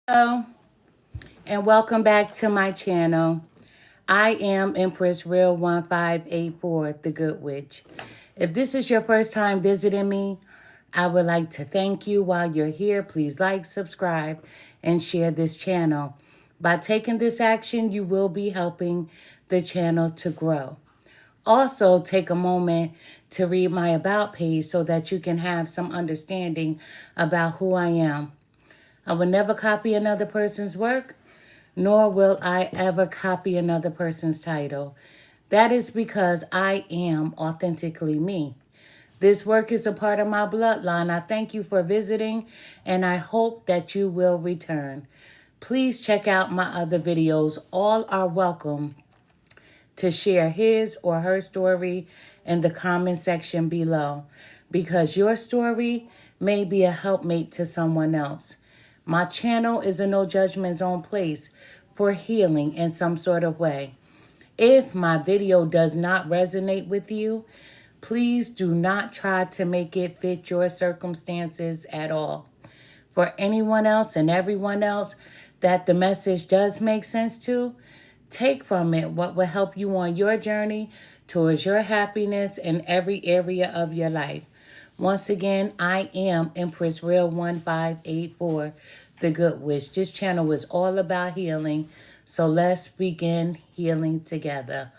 Hello, and welcome back to my channel. I am Empress Real 1584, the Good Witch. If this is your first time visiting me, I would like to thank you. While you're here, please like, subscribe, and share this channel. By taking this action, you will be helping the channel to grow. Also, take a moment to read my About page so that you can have some understanding about who I am. I will never copy another person's work, nor will I ever copy another person's title. That is because I am authentically me. This work is a part of my bloodline. I thank you for visiting, and I hope that you will return. Please check out my other videos. All are welcome to share his or her story in the comment section below, because your story may be a helpmate to someone else. My channel is a no judgment zone place for healing in some sort of way. If my video does not resonate with you, please do not try to make it fit your circumstances at all. For anyone else and everyone else that the message does make sense to, take from it what will help you on your journey towards your happiness in every area of your life. Once again, I am Empress Real 1584, the Good Witch. This channel is all about healing, so let's begin healing together.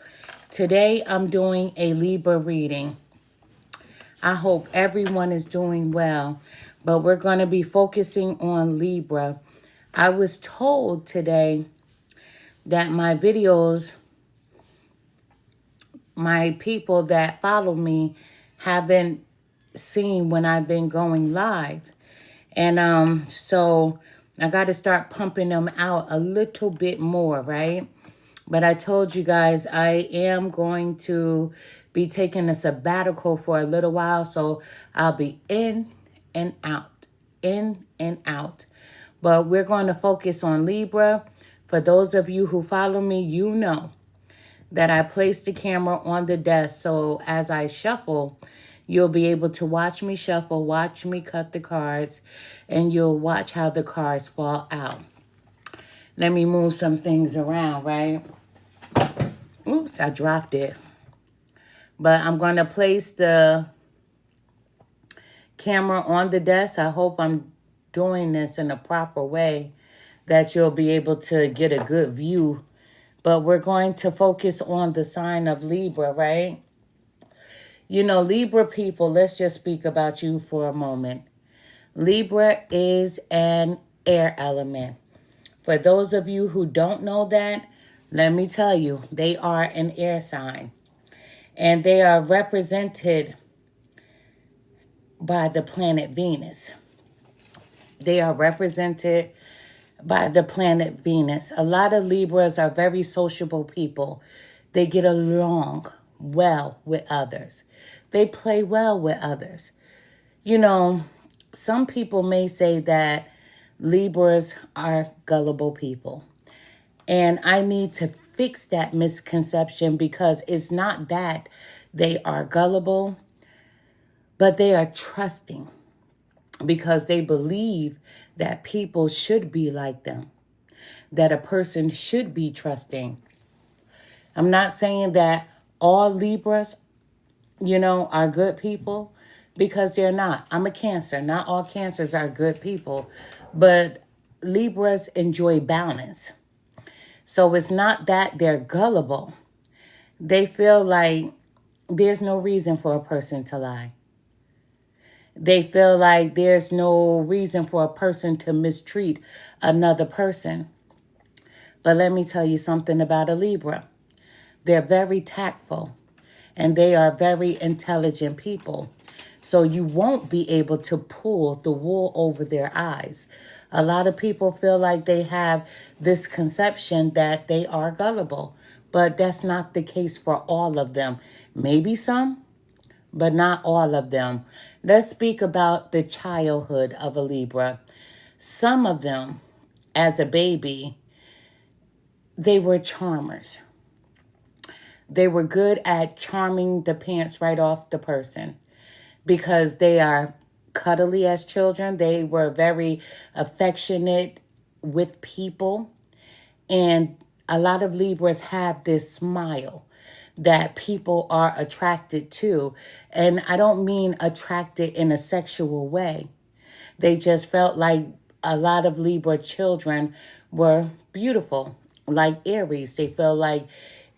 Today, I'm doing a Libra reading. I hope everyone is doing well, but we're going to be focusing on Libra. I was told today that my videos, my people that follow me, haven't seen when I've been going live. And so I got to start pumping them out a little bit more, right? But I told you guys I am going to be taking a sabbatical for a little while, so I'll be in and out, in and out. But we're going to focus on Libra. For those of you who follow me, you know that I place the camera on the desk, so as I shuffle, you'll be able to watch me shuffle, watch me cut the cards, and you'll watch how the cards fall out. Let me move some things around, right? Oops, I dropped it. But I'm going to place the camera on the desk. I hope I'm doing this in a proper way that you'll be able to get a good view. But we're going to focus on the sign of Libra, right? You know, Libra people, let's just speak about you for a moment. Libra is an air element. For those of you who don't know that, let me tell you, they are an air sign. And they are represented by the planet Venus. They are represented by the planet Venus. A lot of Libras are very sociable people. They get along well with others. They play well with others. You know, some people may say that Libras are gullible people. And I need to fix that misconception, because it's not that they are gullible, but they are trusting because they believe that people should be like them, that a person should be trusting. I'm not saying that all Libras, are good people, because they're not. I'm a Cancer. Not all Cancers are good people, but Libras enjoy balance. So it's not that they're gullible. They feel like there's no reason for a person to lie. They feel like there's no reason for a person to mistreat another person. But let me tell you something about a Libra. They're very tactful, and they are very intelligent people. So you won't be able to pull the wool over their eyes. A lot of people feel like they have this conception that they are gullible, but that's not the case for all of them. Maybe some, but not all of them. Let's speak about the childhood of a Libra. Some of them, as a baby, they were charmers. They were good at charming the pants right off the person, because they are cuddly as children. They were very affectionate with people. And a lot of Libras have this smile that people are attracted to. And I don't mean attracted in a sexual way. They just felt like a lot of Libra children were beautiful, like Aries. They felt like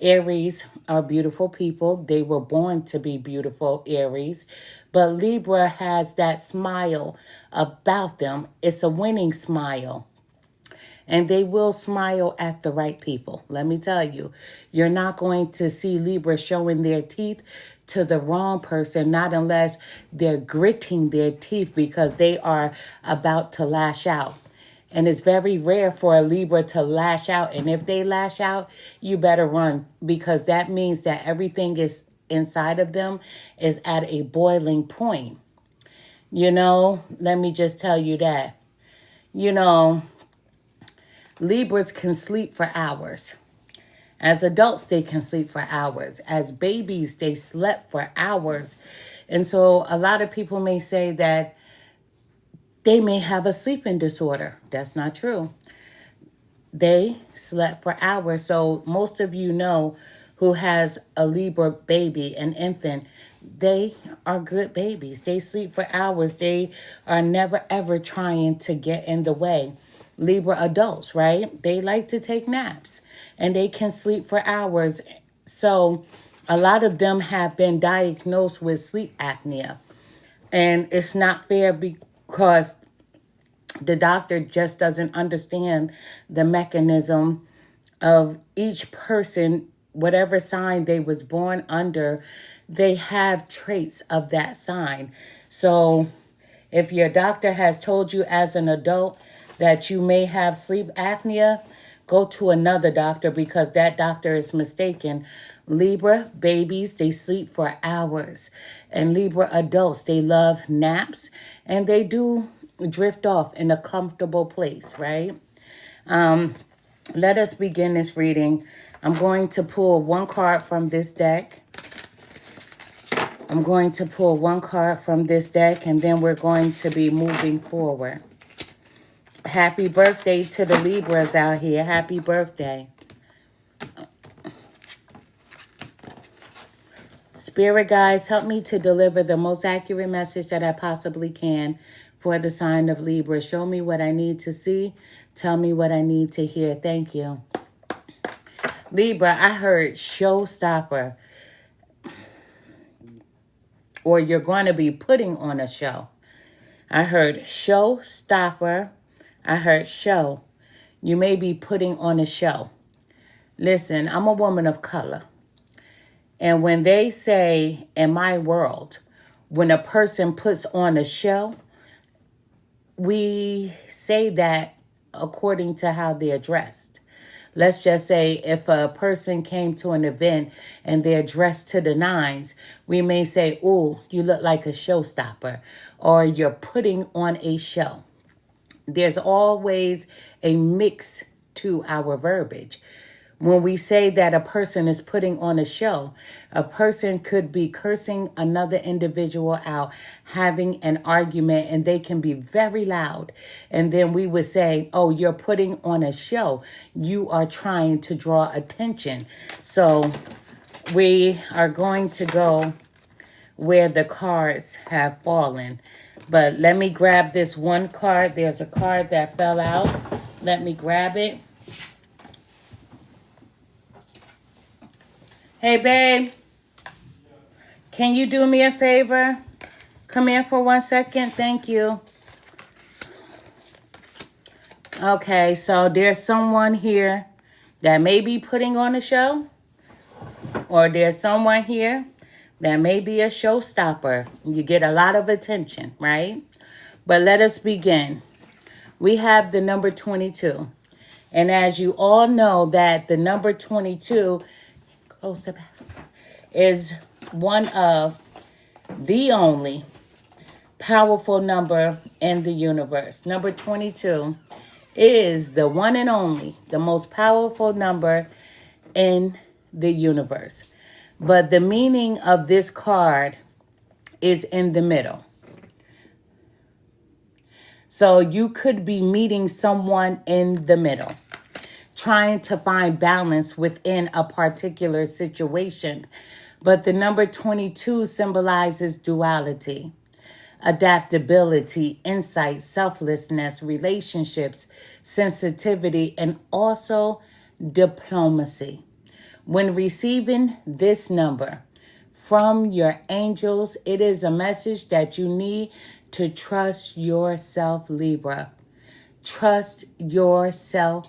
Aries are beautiful people. They were born to be beautiful, Aries. But Libra has that smile about them. It's a winning smile. And they will smile at the right people. Let me tell you, you're not going to see Libra showing their teeth to the wrong person, not unless they're gritting their teeth because they are about to lash out. And it's very rare for a Libra to lash out. And if they lash out, you better run, because that means that everything is inside of them is at a boiling point. You know, let me just tell you that. You know, Libras can sleep for hours. As adults, they can sleep for hours. As babies, they slept for hours. And so a lot of people may say that they may have a sleeping disorder. That's not true. They slept for hours. So most of you know who has a Libra baby, an infant, they are good babies. They sleep for hours. They are never, ever trying to get in the way. Libra adults, right? They like to take naps and they can sleep for hours. So a lot of them have been diagnosed with sleep apnea. And it's not fair because the doctor just doesn't understand the mechanism of each person, whatever sign they was born under, they have traits of that sign. So if your doctor has told you as an adult that you may have sleep apnea, go to another doctor, because that doctor is mistaken. Libra babies, they sleep for hours. And Libra adults, they love naps and they do drift off in a comfortable place, right? Let us begin this reading. I'm going to pull one card from this deck. I'm going to pull one card from this deck, and then we're going to be moving forward. Happy birthday to the Libras out here. Happy birthday. Spirit guides, help me to deliver the most accurate message that I possibly can for the sign of Libra. Show me what I need to see. Tell me what I need to hear. Thank you. Libra, I heard showstopper. Or you're going to be putting on a show. I heard showstopper. I heard show. You may be putting on a show. Listen, I'm a woman of color. And when they say in my world, when a person puts on a show, we say that according to how they're dressed. Let's just say if a person came to an event and they're dressed to the nines, we may say, "Ooh, you look like a showstopper," or "You're putting on a show." There's always a mix to our verbiage. When we say that a person is putting on a show, a person could be cursing another individual out, having an argument, and they can be very loud. And then we would say, "Oh, you're putting on a show. You are trying to draw attention." So we are going to go where the cards have fallen. But let me grab this one card. There's a card that fell out. Let me grab it. Hey, babe. Can you do me a favor? Come here for 1 second. Thank you. Okay, so there's someone here that may be putting on a show. Or there's someone here that may be a showstopper. You get a lot of attention, right? But let us begin. We have the number 22. And as you all know that the number 22 is one of the only powerful number in the universe. Number 22 is the one and only, the most powerful number in the universe. But the meaning of this card is in the middle. So you could be meeting someone in the middle, trying to find balance within a particular situation. But the number 22 symbolizes duality, adaptability, insight, selflessness, relationships, sensitivity, and also diplomacy. When receiving this number from your angels, it is a message that you need to trust yourself, Libra. Trust yourself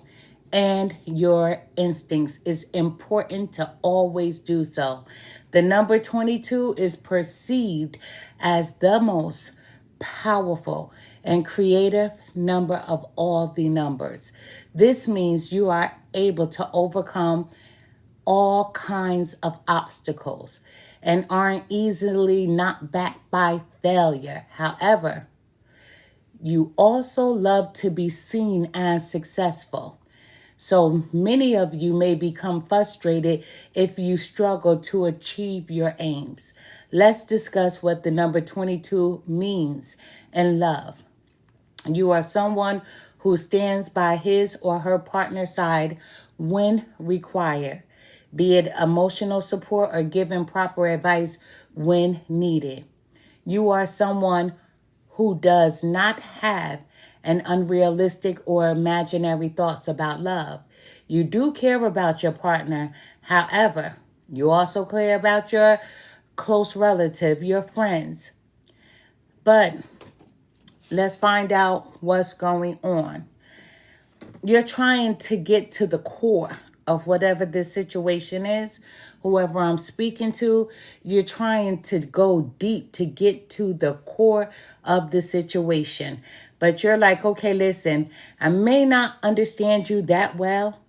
and your instincts. It's important to always do so. The number 22 is perceived as the most powerful and creative number of all the numbers. This means you are able to overcome all kinds of obstacles and aren't easily knocked back by failure. However, you also love to be seen as successful. So many of you may become frustrated if you struggle to achieve your aims. Let's discuss what the number 22 means in love. You are someone who stands by his or her partner's side when required, be it emotional support or giving proper advice when needed. You are someone who does not have an unrealistic or imaginary thoughts about love. You do care about your partner. However, you also care about your close relative, your friends. But let's find out what's going on. You're trying to get to the core of whatever this situation is, whoever I'm speaking to. You're trying to go deep to get to the core of the situation. But you're like, okay, listen, I may not understand you that well.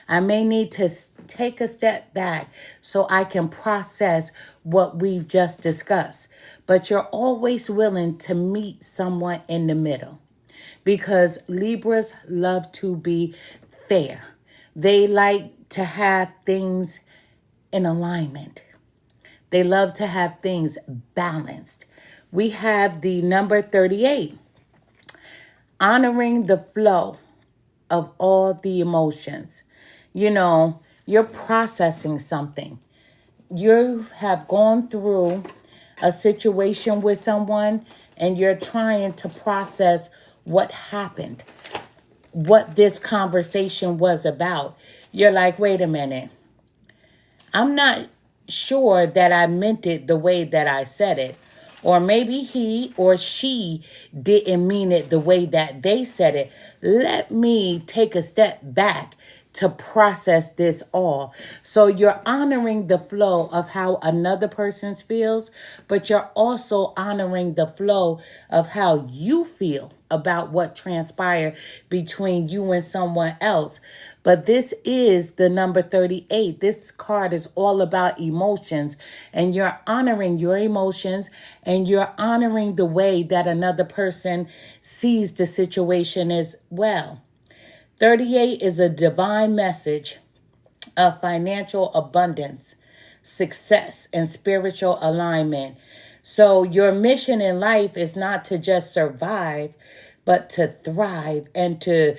I may need to take a step back so I can process what we've just discussed. But you're always willing to meet someone in the middle, because Libras love to be fair. They like to have things in alignment. They love to have things balanced. We have the number 38, honoring the flow of all the emotions. You know, you're processing something. You have gone through a situation with someone and you're trying to process what happened, what this conversation was about. You're like, wait a minute. I'm not sure that I meant it the way that I said it. Or maybe he or she didn't mean it the way that they said it. Let me take a step back to process this all. So you're honoring the flow of how another person feels, but you're also honoring the flow of how you feel about what transpired between you and someone else. But this is the number 38. This card is all about emotions, and you're honoring your emotions and you're honoring the way that another person sees the situation as well. 38 is a divine message of financial abundance, success, and spiritual alignment. So your mission in life is not to just survive, but to thrive and to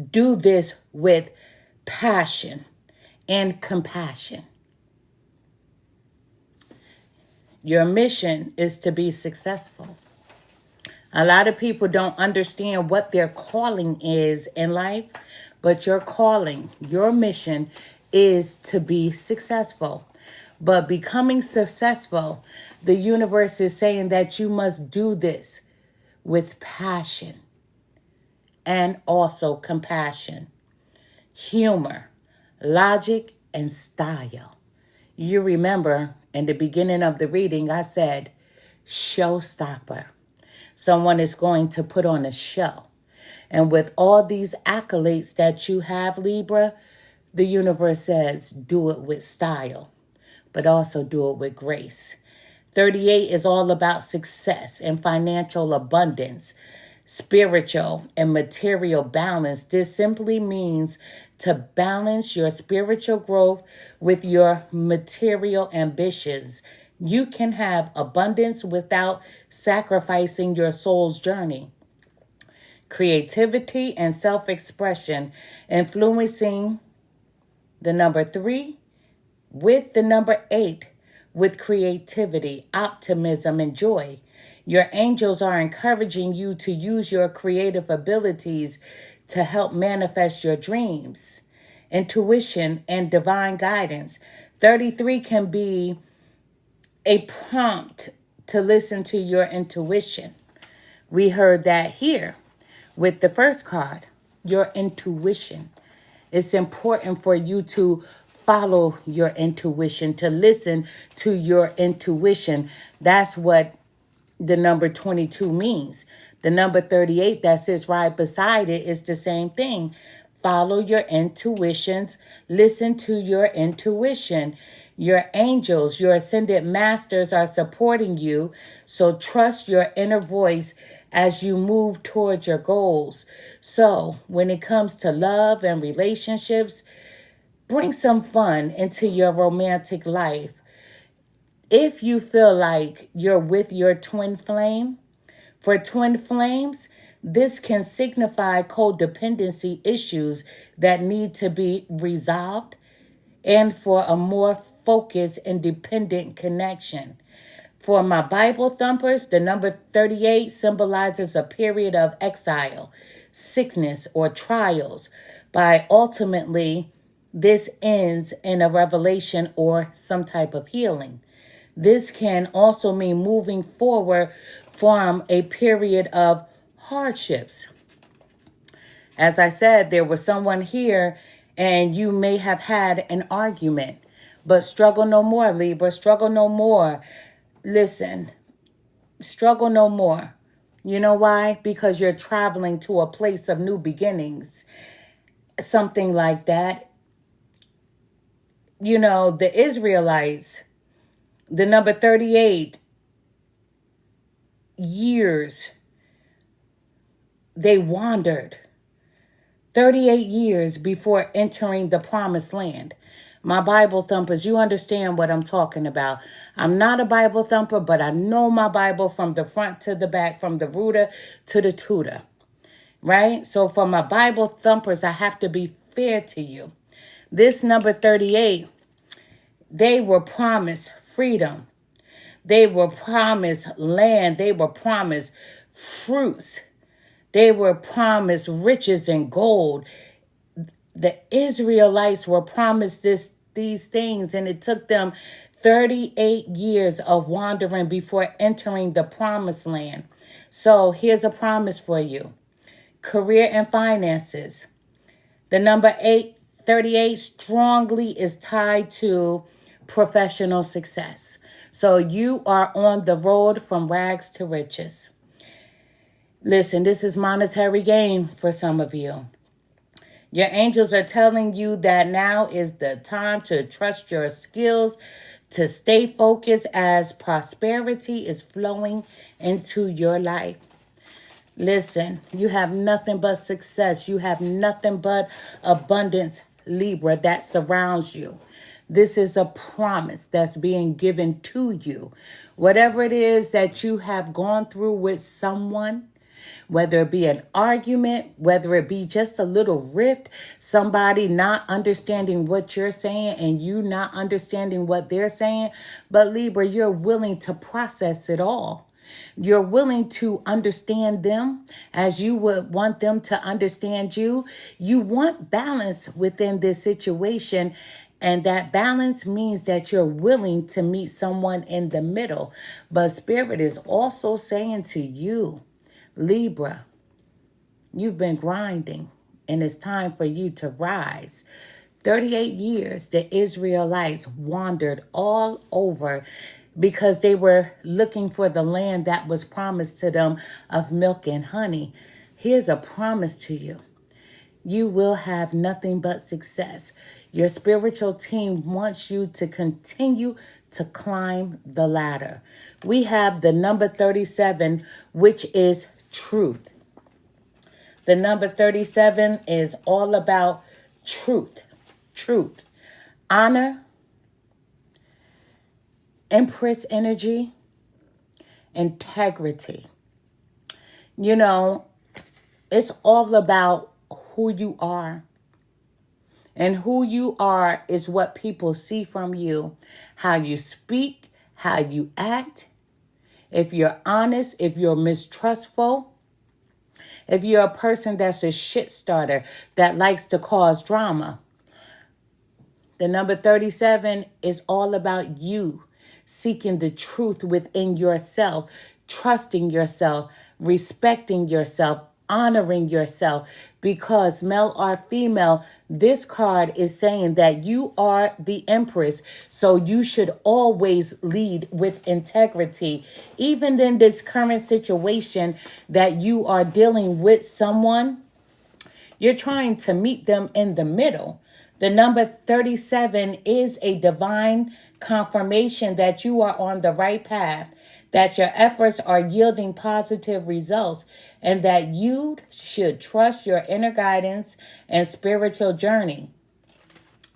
do this with passion and compassion. Your mission is to be successful. A lot of people don't understand what their calling is in life, but your calling, your mission is to be successful. But becoming successful, the universe is saying that you must do this with passion and also compassion, humor, logic, and style. You remember in the beginning of the reading, I said, showstopper. Someone is going to put on a show. And with all these accolades that you have, Libra, the universe says, do it with style, but also do it with grace. 38 is all about success and financial abundance, spiritual and material balance. This simply means to balance your spiritual growth with your material ambitions. You can have abundance without sacrificing your soul's journey. creativity, and self-expression, influencing the number 3 with the number 8 with creativity, optimism, and joy. Your angels are encouraging you to use your creative abilities to help manifest your dreams, intuition, and divine guidance. 33 can be a prompt to listen to your intuition. We heard that here with the first card, your intuition. It's important for you to follow your intuition, to listen to your intuition. That's what the number 22 means. The number 38 that sits right beside it is the same thing. Follow your intuitions. Listen to your intuition. Your angels, your ascended masters are supporting you. So trust your inner voice as you move towards your goals. So when it comes to love and relationships, bring some fun into your romantic life. If you feel like you're with your twin flame, for twin flames, this can signify codependency issues that need to be resolved and for a more focused, independent connection. For my Bible thumpers, the number 38 symbolizes a period of exile, sickness, or trials. By ultimately, this ends in a revelation or some type of healing. This can also mean moving forward from a period of hardships. As I said, there was someone here and you may have had an argument, but struggle no more, Libra. Struggle no more. Listen, struggle no more. You know why? Because you're traveling to a place of new beginnings. Something like that. You know, the Israelites, the number 38 years, they wandered 38 years before entering the promised land. My Bible thumpers, you understand what I'm talking about. I'm not a Bible thumper, but I know my Bible from the front to the back, from the rooter to the tutor, right? So for my Bible thumpers, I have to be fair to you. This number 38, they were promised freedom. They were promised land. They were promised fruits. They were promised riches and gold. The Israelites were promised these things, and it took them 38 years of wandering before entering the promised land. So here's a promise for you. Career and finances. The number 38 strongly is tied to professional success. So you are on the road from rags to riches. Listen, this is monetary gain for some of you. Your angels are telling you that now is the time to trust your skills, to stay focused as prosperity is flowing into your life. Listen, you have nothing but success. You have nothing but abundance, Libra, that surrounds you. This is a promise that's being given to you. Whatever it is that you have gone through with someone, whether it be an argument, whether it be just a little rift, somebody not understanding what you're saying and you not understanding what they're saying. But Libra, you're willing to process it all. You're willing to understand them as you would want them to understand you. You want balance within this situation. And that balance means that you're willing to meet someone in the middle. But Spirit is also saying to you, Libra, you've been grinding and it's time for you to rise. 38 years, the Israelites wandered all over because they were looking for the land that was promised to them of milk and honey. Here's a promise to you. You will have nothing but success. Your spiritual team wants you to continue to climb the ladder. We have the number 37, which is truth. The number 37 is all about truth. Truth. Honor. Empress energy. Integrity. You know, It's all about who you are. And who you are is what people see from you. How you speak, how you act. If you're honest, if you're mistrustful, if you're a person that's a shit starter that likes to cause drama. The number 37 is all about you seeking the truth within yourself, trusting yourself, respecting yourself, honoring yourself. Because male or female, this card is saying that you are the empress. So you should always lead with integrity. Even in this current situation that you are dealing with someone, you're trying to meet them in the middle. The number 37 is a divine confirmation that you are on the right path, that your efforts are yielding positive results, and that you should trust your inner guidance and spiritual journey.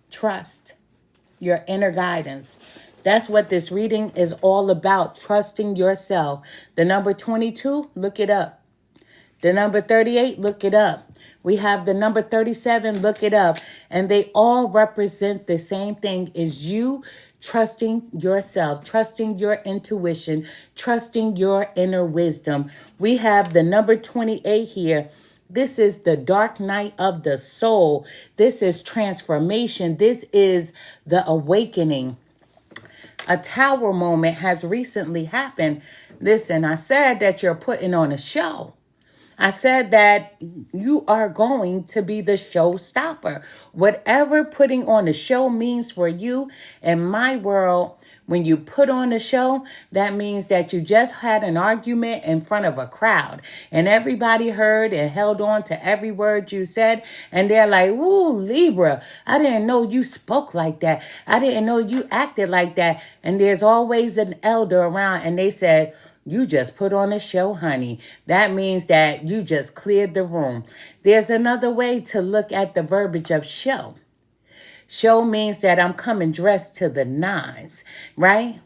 Trust your inner guidance. That's what this reading is all about, trusting yourself. The number 22, look it up. The number 38, look it up. We have the number 37, look it up. And they all represent the same thing, is you trusting yourself, trusting your intuition, trusting your inner wisdom. We have the number 28 here. This is the dark night of the soul. This is transformation. This is the awakening. A tower moment has recently happened. Listen, I said that you're putting on a show. I said that you are going to be the showstopper. Whatever putting on a show means for you, in my world, when you put on a show, that means that you just had an argument in front of a crowd and everybody heard and held on to every word you said. And they're like, ooh, Libra, I didn't know you spoke like that. I didn't know you acted like that. And there's always an elder around and they said, you just put on a show, honey. That means that you just cleared the room. There's another way to look at the verbiage of show. Show means that I'm coming dressed to the nines, right?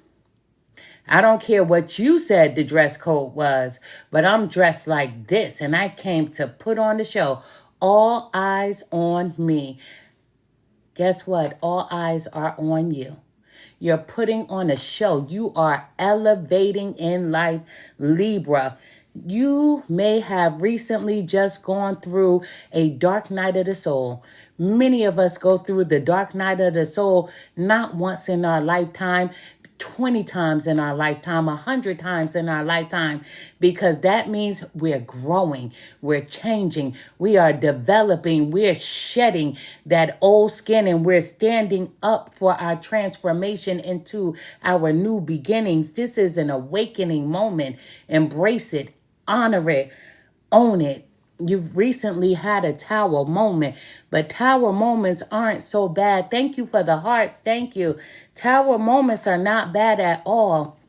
I don't care what you said the dress code was, but I'm dressed like this and I came to put on the show. All eyes on me. Guess what? All eyes are on you. You're putting on a show. You are elevating in life, Libra. You may have recently just gone through a dark night of the soul. Many of us go through the dark night of the soul not once in our lifetime, 20 times in our lifetime, 100 times in our lifetime, because that means we're growing, we're changing, we are developing, we're shedding that old skin, and we're standing up for our transformation into our new beginnings. This is an awakening moment. Embrace it, honor it, own it. You've recently had a tower moment, but tower moments aren't so bad. Thank you for the hearts. Thank you. Tower moments are not bad at all.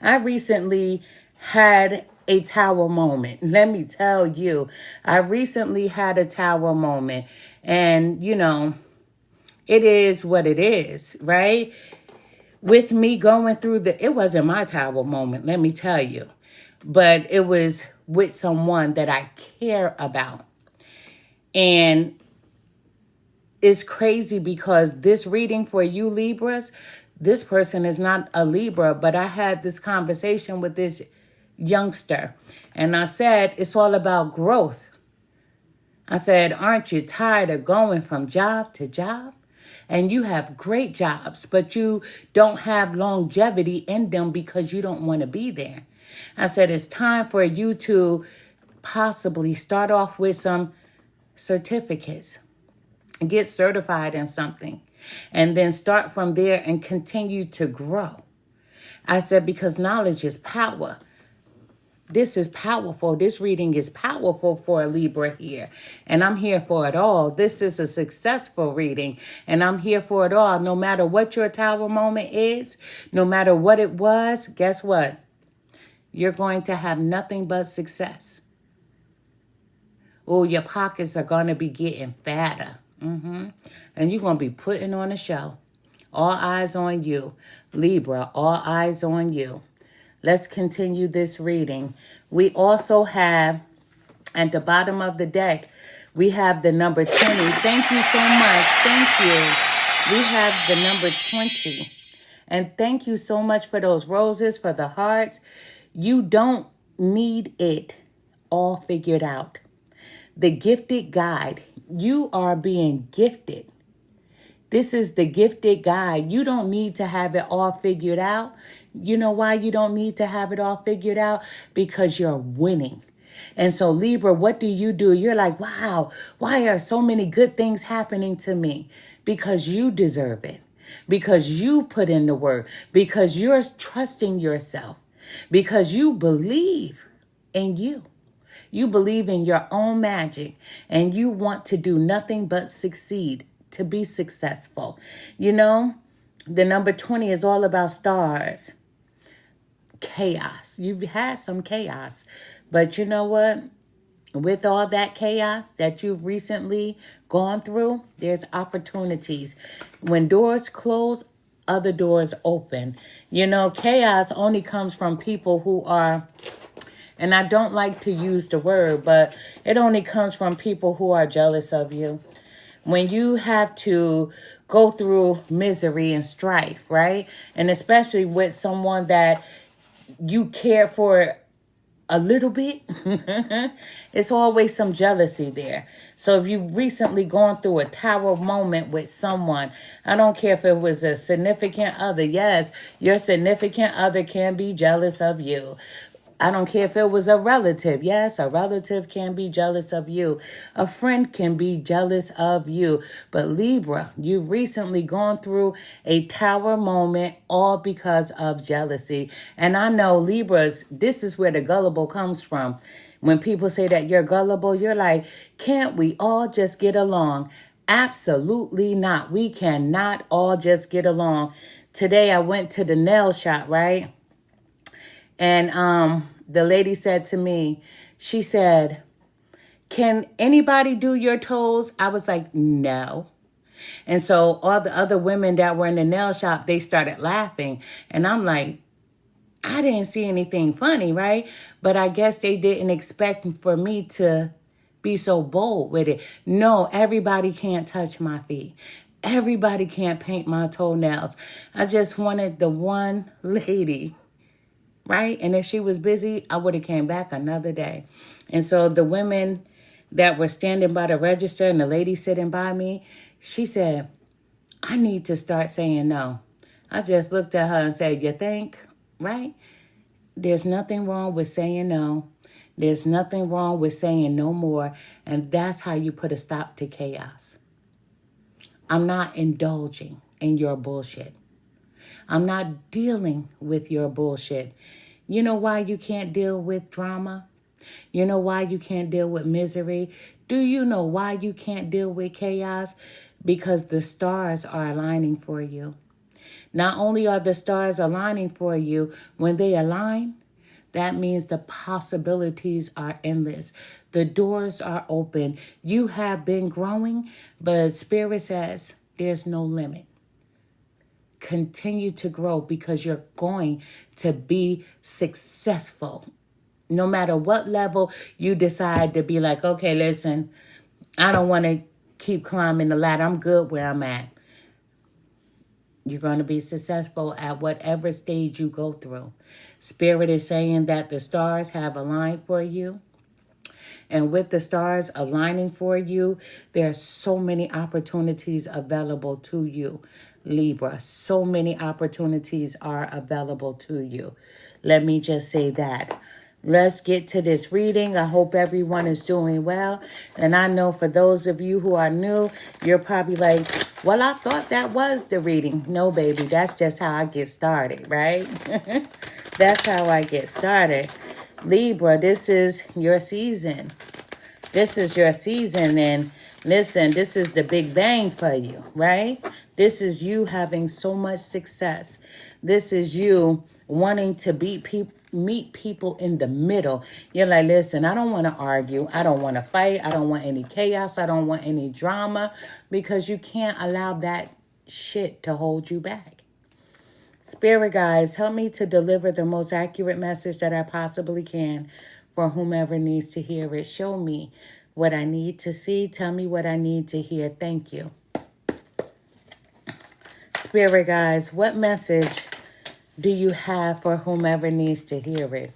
I recently had a tower moment. Let me tell you, I recently had a tower moment, and you know, it is what it is, right? With me going through it wasn't my tower moment, let me tell you, but it was with someone that I care about. And it's crazy because this reading for you Libras, this person is not a Libra, but I had this conversation with this youngster and I said, it's all about growth. I said, aren't you tired of going from job to job? And you have great jobs, but you don't have longevity in them because you don't want to be there. I said, it's time for you to possibly start off with some certificates and get certified in something and then start from there and continue to grow. I said, because knowledge is power. This is powerful. This reading is powerful for a Libra here. And I'm here for it all. This is a successful reading. And I'm here for it all. No matter what your tower moment is, no matter what it was, guess what? You're going to have nothing but success. Oh, your pockets are going to be getting fatter. And you're going to be putting on a show. All eyes on you. Libra, all eyes on you. Let's continue this reading. We also have At the bottom of the deck, we have the number 20. Thank you so much. Thank you. We have the number 20. And thank you so much for those roses, for the hearts. You don't need it all figured out. The gifted guide. You are being gifted. This is the gifted guide. You don't need to have it all figured out. You know why you don't need to have it all figured out? Because you're winning. And so Libra, what do? You're like, wow, why are so many good things happening to me? Because you deserve it. Because you put in the work. Because you're trusting yourself. Because you believe in you. You believe in your own magic and you want to do nothing but succeed, to be successful. You know, the number 20 is all about stars. Chaos. You've had some chaos. But you know what? With all that chaos that you've recently gone through, there's opportunities. When doors close, other doors open. You know, chaos only comes from people who are, and I don't like to use the word, but it only comes from people who are jealous of you. When you have to go through misery and strife, right? And especially with someone that you care for a little bit, it's always some jealousy there. So if you've recently gone through a tower moment with someone, I don't care if it was a significant other. Yes, your significant other can be jealous of you. I don't care if it was a relative. Yes, a relative can be jealous of you. A friend can be jealous of you. But Libra, you've recently gone through a tower moment all because of jealousy. And I know Libras, this is where the gullible comes from. When people say that you're gullible, you're like, can't we all just get along? Absolutely not. We cannot all just get along. Today I went to the nail shop, right? And the lady said to me, she said, can anybody do your toes? I was like, no. And so all the other women that were in the nail shop, they started laughing. And I'm like, I didn't see anything funny, right? But I guess they didn't expect for me to be so bold with it. No, everybody can't touch my feet. Everybody can't paint my toenails. I just wanted the one lady, right? And if she was busy, I would have came back another day. And so the women that were standing by the register and the lady sitting by me, she said, I need to start saying no. I just looked at her and said, you think, right? There's nothing wrong with saying no. There's nothing wrong with saying no more. And that's how you put a stop to chaos. I'm not indulging in your bullshit. I'm not dealing with your bullshit. You know why you can't deal with drama? You know why you can't deal with misery? Do you know why you can't deal with chaos? Because the stars are aligning for you. Not only are the stars aligning for you, when they align, that means the possibilities are endless. The doors are open. You have been growing, but Spirit says there's no limit. Continue to grow because you're going to be successful. No matter what level you decide to be like, okay, listen, I don't want to keep climbing the ladder. I'm good where I'm at. You're going to be successful at whatever stage you go through. Spirit is saying that the stars have aligned for you. And with the stars aligning for you, there are so many opportunities available to you, Libra. So many opportunities are available to you. Let me just say that. Let's get to this reading. I hope everyone is doing well. And I know for those of you who are new, you're probably like, well, I thought that was the reading. No, baby, that's just how I get started, right? That's how I get started. Libra, this is your season. This is your season. And listen, this is the big bang for you, right? This is you having so much success. This is you wanting to meet people in the middle. You're like, listen, I don't want to argue. I don't want to fight. I don't want any chaos. I don't want any drama, because you can't allow that shit to hold you back. Spirit guides, help me to deliver the most accurate message that I possibly can for whomever needs to hear it. Show me what I need to see. Tell me what I need to hear. Thank you. Spirit guys, what message do you have for whomever needs to hear it?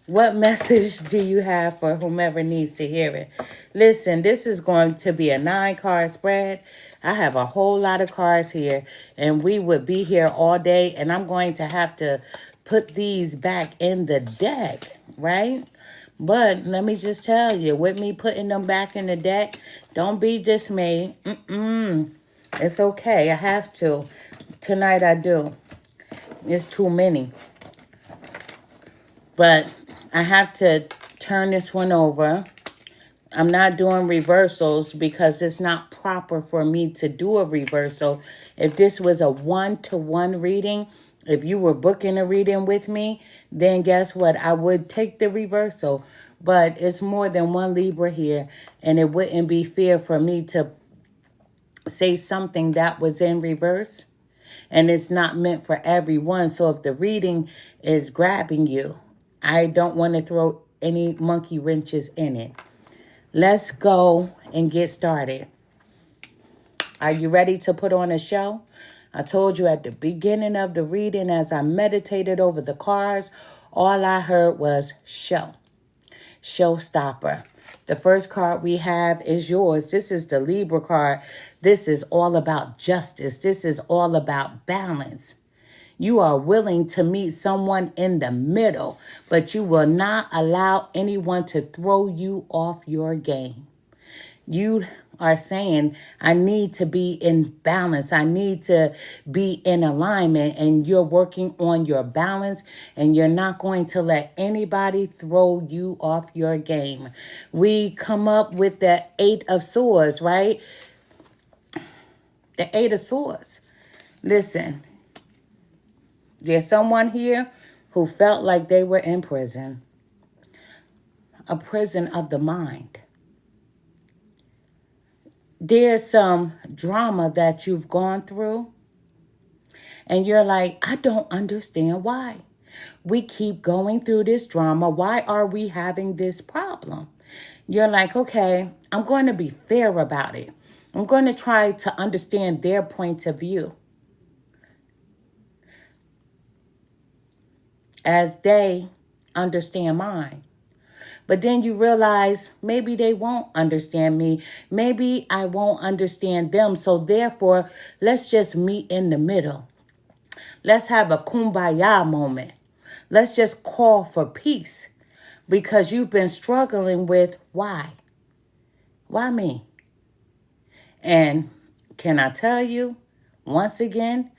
What message do you have for whomever needs to hear it? Listen, this is going to be a 9-card spread. I have a whole lot of cards here, and we would be here all day, and I'm going to have to put these back in the deck, right? But let me just tell you, with me putting them back in the deck, don't be dismayed. It's okay. I have to. Tonight I do. It's too many. But I have to turn this one over. I'm not doing reversals because it's not proper for me to do a reversal. If this was a one-to-one reading, if you were booking a reading with me, then guess what? I would take the reversal. But it's more than one Libra here, and it wouldn't be fair for me to say something that was in reverse, and it's not meant for everyone. So if the reading is grabbing you, I don't want to throw any monkey wrenches in it. Let's go and get started. Are you ready to put on a show? I told you at the beginning of the reading, as I meditated over the cards, all I heard was show. Showstopper. The first card we have is yours. This is the Libra card. This is all about justice. This is all about balance. You are willing to meet someone in the middle, but you will not allow anyone to throw you off your game. You are saying, I need to be in balance. I need to be in alignment, and you're working on your balance, and you're not going to let anybody throw you off your game. We come up with the 8 of Swords, right? The 8 of Swords. Listen, there's someone here who felt like they were in prison. A prison of the mind. There's some drama that you've gone through, and you're like, I don't understand why. We keep going through this drama. Why are we having this problem? You're like, okay, I'm going to be fair about it. I'm going to try to understand their point of view as they understand mine. But then you realize maybe they won't understand me. Maybe I won't understand them. So therefore, let's just meet in the middle. Let's have a kumbaya moment. Let's just call for peace, because you've been struggling with why? Why me? And can I tell you, once again,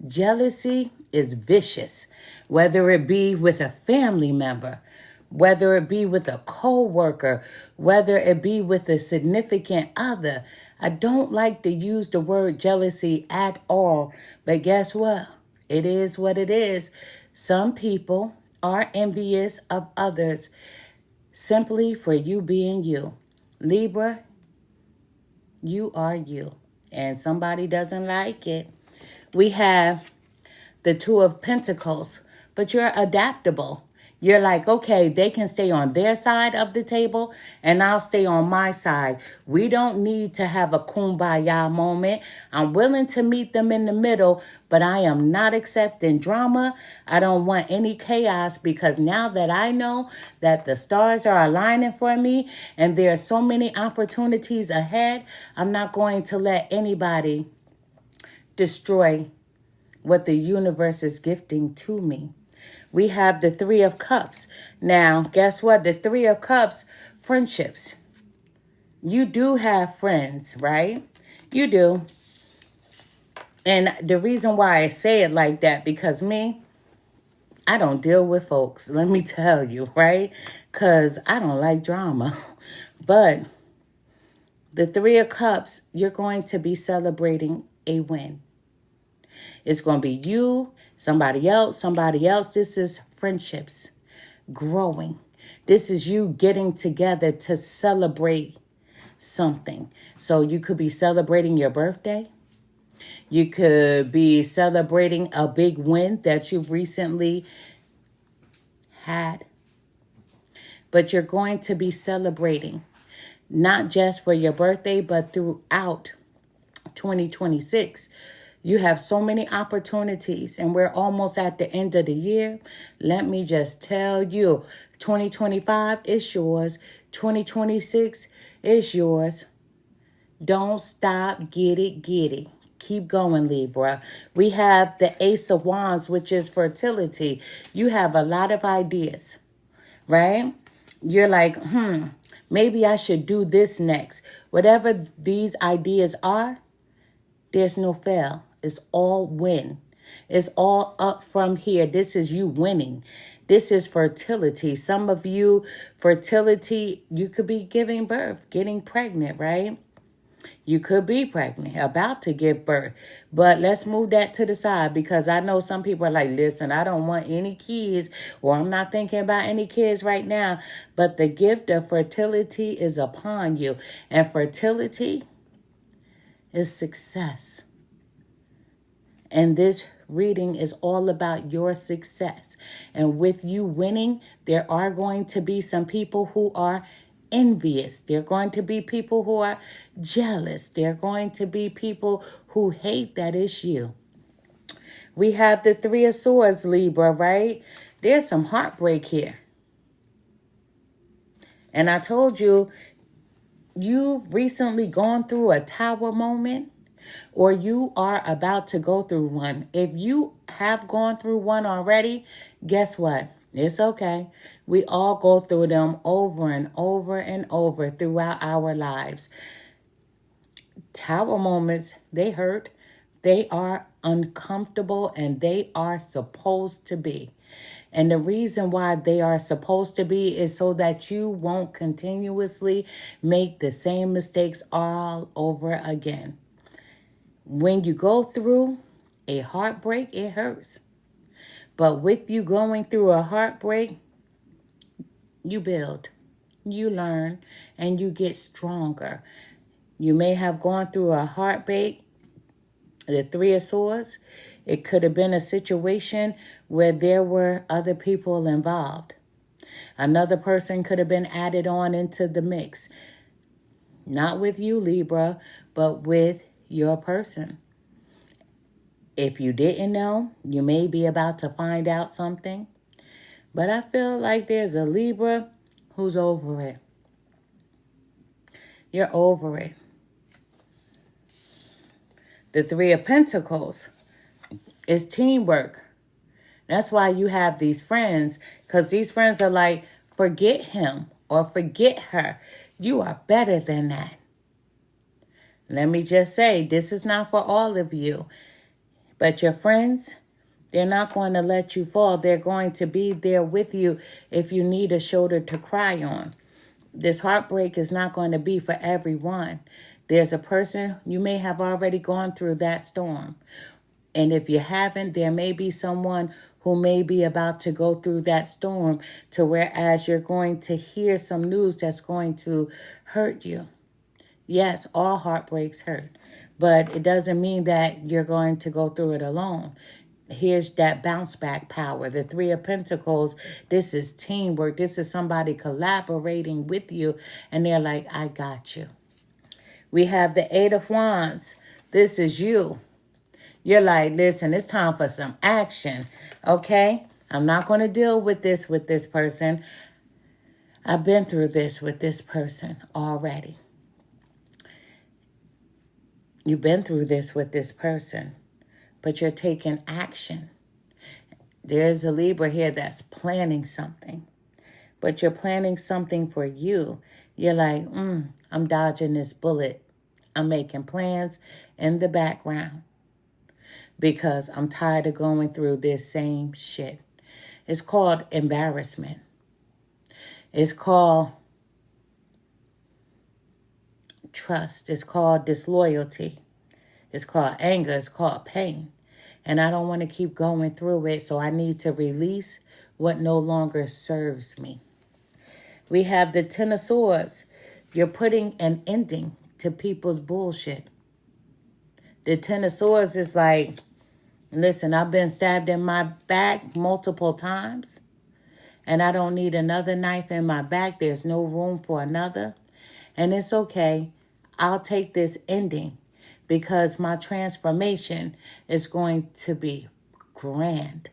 jealousy is vicious, whether it be with a family member, whether it be with a co-worker, whether it be with a significant other. I don't like to use the word jealousy at all, but guess what? It is what it is. Some people are envious of others simply for you being you. Libra, you are you, and somebody doesn't like it. We have the 2 of Pentacles, but you're adaptable. You're like, okay, they can stay on their side of the table and I'll stay on my side. We don't need to have a kumbaya moment. I'm willing to meet them in the middle, but I am not accepting drama. I don't want any chaos, because now that I know that the stars are aligning for me and there are so many opportunities ahead, I'm not going to let anybody destroy what the universe is gifting to me. We have the 3 of Cups. Now, guess what? The 3 of Cups, friendships. You do have friends, right? You do. And the reason why I say it like that, because me, I don't deal with folks. Let me tell you, right? Because I don't like drama. But the 3 of Cups, you're going to be celebrating a win. It's going to be you, somebody else. This is friendships growing. This is you getting together to celebrate something. So you could be celebrating your birthday. You could be celebrating a big win that you've recently had. But you're going to be celebrating, not just for your birthday, but throughout 2026. You have so many opportunities, and we're almost at the end of the year. Let me just tell you, 2025 is yours. 2026 is yours. Don't stop. Get it, get it. Keep going, Libra. We have the Ace of Wands, which is fertility. You have a lot of ideas, right? You're like, maybe I should do this next. Whatever these ideas are, there's no fail. It's all win. It's all up from here. This is you winning. This is fertility. Some of you, fertility, you could be giving birth, getting pregnant, right? You could be pregnant, about to give birth. But let's move that to the side, because I know some people are like, listen, I don't want any kids, or I'm not thinking about any kids right now. But the gift of fertility is upon you. And fertility is success. And this reading is all about your success. And with you winning, there are going to be some people who are envious. There are going to be people who are jealous. There are going to be people who hate that it's you. We have the Three of Swords, Libra, right? There's some heartbreak here. And I told you, you've recently gone through a tower moment, or you are about to go through one. If you have gone through one already, guess what? It's okay. We all go through them over and over and over throughout our lives. Tower moments, they hurt. They are uncomfortable, and they are supposed to be. And the reason why they are supposed to be is so that you won't continuously make the same mistakes all over again. When you go through a heartbreak, it hurts. But with you going through a heartbreak, you build, you learn, and you get stronger. You may have gone through a heartbreak, the Three of Swords. It could have been a situation where there were other people involved. Another person could have been added on into the mix. Not with you, Libra, but with your person. If you didn't know, you may be about to find out something. But I feel like there's a Libra who's over it. You're over it. The Three of Pentacles is teamwork. That's why you have these friends, because these friends are like, forget him or forget her. You are better than that. Let me just say, this is not for all of you. But your friends, they're not going to let you fall. They're going to be there with you if you need a shoulder to cry on. This heartbreak is not going to be for everyone. There's a person, you may have already gone through that storm. And if you haven't, there may be someone who may be about to go through that storm, to whereas you're going to hear some news that's going to hurt you. Yes, all heartbreaks hurt, but it doesn't mean that you're going to go through it alone. Here's that bounce back power. The Three of Pentacles, this is teamwork. This is somebody collaborating with you, and they're like, I got you. We have the Eight of Wands. This is you. You're like, listen, it's time for some action, okay? I'm not going to deal with this person. I've been through this with this person already. You've been through this with this person, but you're taking action. There's a Libra here that's planning something, but you're planning something for you. You're like, I'm dodging this bullet. I'm making plans in the background because I'm tired of going through this same shit. It's called embarrassment. It's called trust. It's called disloyalty. It's called anger. It's called pain. And I don't want to keep going through it, so I need to release what no longer serves me. We have the Ten of Swords. You're putting an ending to people's bullshit. The Ten of Swords is like, listen, I've been stabbed in my back multiple times, and I don't need another knife in my back. There's no room for another. And it's okay. I'll take this ending because my transformation is going to be grand.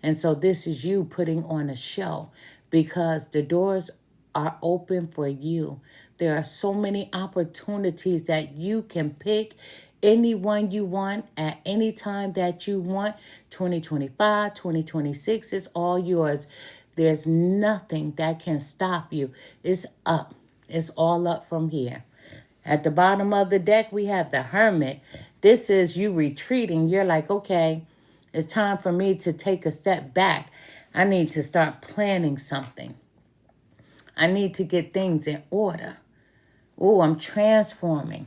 And so this is you putting on a show because the doors are open for you. There are so many opportunities that you can pick anyone you want at any time that you want. 2025, 2026 is all yours. There's nothing that can stop you. It's up. It's all up from here. At the bottom of the deck, we have the Hermit. This is you retreating. You're like, okay, it's time for me to take a step back. I need to start planning something. I need to get things in order. Oh, I'm transforming.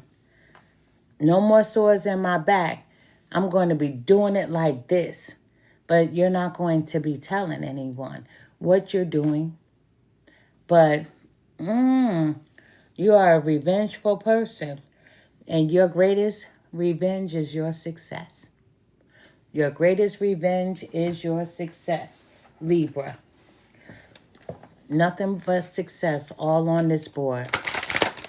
No more sores in my back. I'm going to be doing it like this. But you're not going to be telling anyone what you're doing. But you are a revengeful person. And your greatest revenge is your success. Your greatest revenge is your success, Libra. Nothing but success all on this board.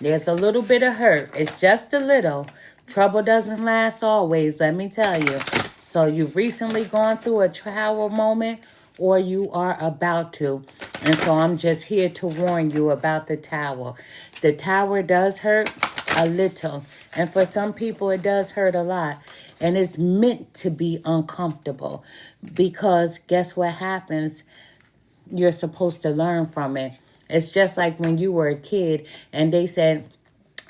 There's a little bit of hurt. It's just a little. Trouble doesn't last always, let me tell you. So you've recently gone through a trial moment or you are about to. And so I'm just here to warn you about the tower. The tower does hurt a little. And for some people, it does hurt a lot. And it's meant to be uncomfortable because guess what happens? You're supposed to learn from it. It's just like when you were a kid and they said,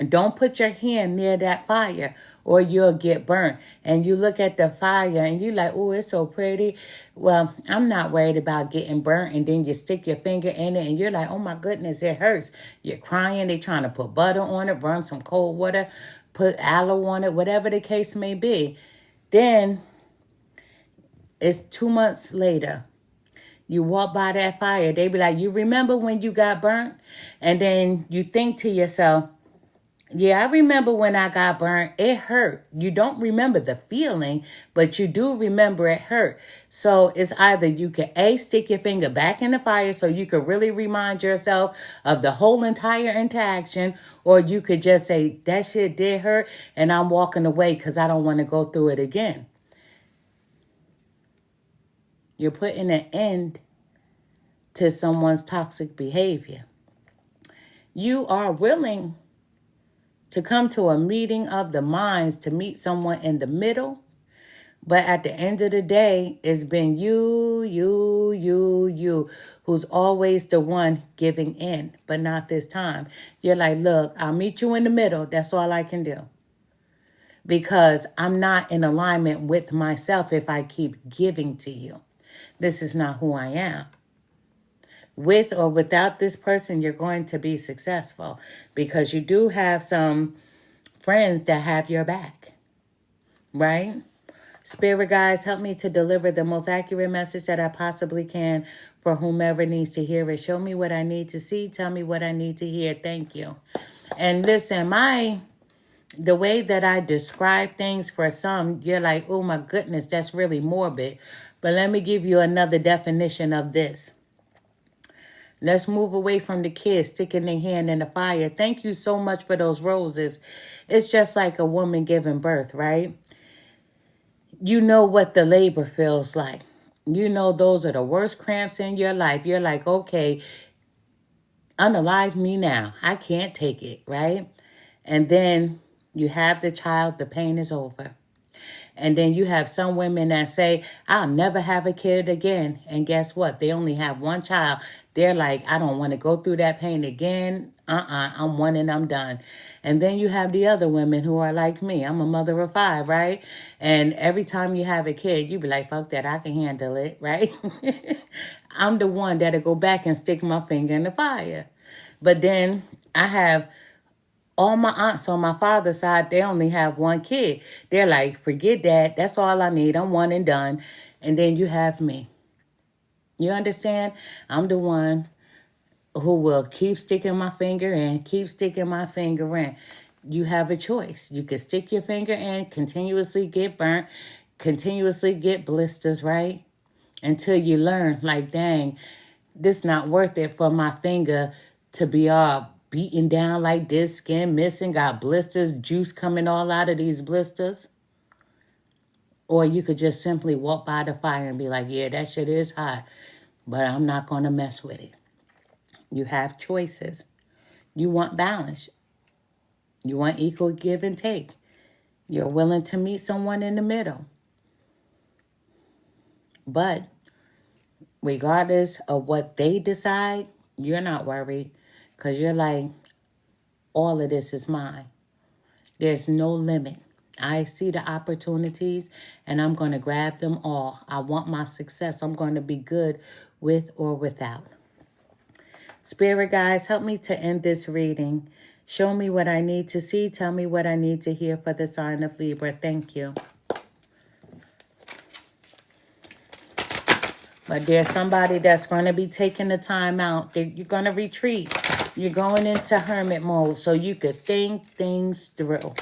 don't put your hand near that fire or you'll get burnt. And you look at the fire and you're like, oh, it's so pretty. Well, I'm not worried about getting burnt. And then you stick your finger in it and you're like, oh my goodness, it hurts. You're crying. They're trying to put butter on it, run some cold water, put aloe on it, whatever the case may be. Then it's 2 months later. You walk by that fire. They be like, you remember when you got burnt? And then you think to yourself, yeah, I remember when I got burnt. It hurt. You don't remember the feeling, but you do remember it hurt. So it's either you can A, stick your finger back in the fire so you could really remind yourself of the whole entire interaction, or you could just say, that shit did hurt and I'm walking away because I don't want to go through it again. You're putting an end to someone's toxic behavior. You are willing to come to a meeting of the minds to meet someone in the middle. But at the end of the day, it's been you, who's always the one giving in, but not this time. You're like, look, I'll meet you in the middle. That's all I can do. Because I'm not in alignment with myself if I keep giving to you. This is not who I am. With or without this person, you're going to be successful because you do have some friends that have your back, right? Spirit guides, help me to deliver the most accurate message that I possibly can for whomever needs to hear it. Show me what I need to see. Tell me what I need to hear. Thank you. And listen, the way that I describe things for some, you're like, oh my goodness, that's really morbid. But let me give you another definition of this. Let's move away from the kids sticking their hand in the fire. Thank you so much for those roses. It's just like a woman giving birth, right? You know what the labor feels like. You know those are the worst cramps in your life. You're like, okay, unalive me now. I can't take it, right? And then you have the child. The pain is over. And then you have some women that say, I'll never have a kid again. And guess what? They only have one child. They're like, I don't want to go through that pain again. I'm one and I'm done. And then you have the other women who are like me. I'm a mother of 5, right? And every time you have a kid, you be like, fuck that, I can handle it, right? I'm the one that'll go back and stick my finger in the fire. But then I have all my aunts on my father's side, they only have one kid. They're like, forget that. That's all I need. I'm one and done. And then you have me. You understand? I'm the one who will keep sticking my finger in, keep sticking my finger in. You have a choice. You can stick your finger in, continuously get burnt, continuously get blisters, right? Until you learn, like, dang, This not worth it for my finger to be all beaten down like this, skin missing, got blisters, juice coming all out of these blisters. Or you could just simply walk by the fire and be like, yeah, that shit is hot, but I'm not going to mess with it. You have choices. You want balance. You want equal give and take. You're willing to meet someone in the middle. But regardless of what they decide, you're not worried because you're like, all of this is mine. There's no limit. I see the opportunities and I'm going to grab them all. I want my success. I'm going to be good with or without. Spirit guides, help me to end this reading. Show me what I need to see. Tell me what I need to hear for the sign of Libra. Thank you. But there's somebody that's going to be taking the time out. You're going to retreat. You're going into hermit mode so you could think things through.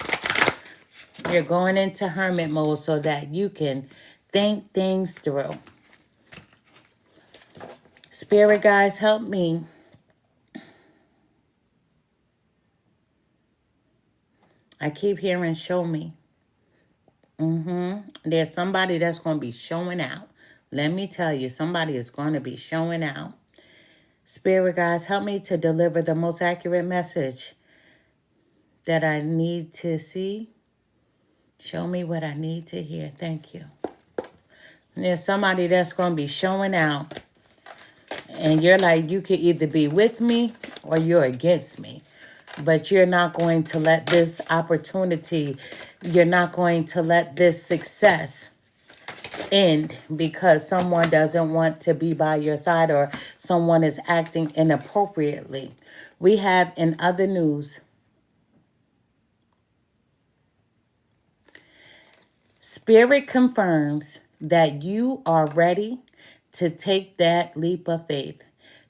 You're going into hermit mode so that you can think things through. Spirit guides, help me. I keep hearing show me. There's somebody that's going to be showing out. Let me tell you, somebody is going to be showing out. Spirit guides, help me to deliver the most accurate message that I need to see. Show me what I need to hear. Thank you. And there's somebody that's going to be showing out. And you're like, you could either be with me or you're against me. But you're not going to let this opportunity, you're not going to let this success end because someone doesn't want to be by your side or someone is acting inappropriately. We have in other news, Spirit confirms that you are ready to take that leap of faith.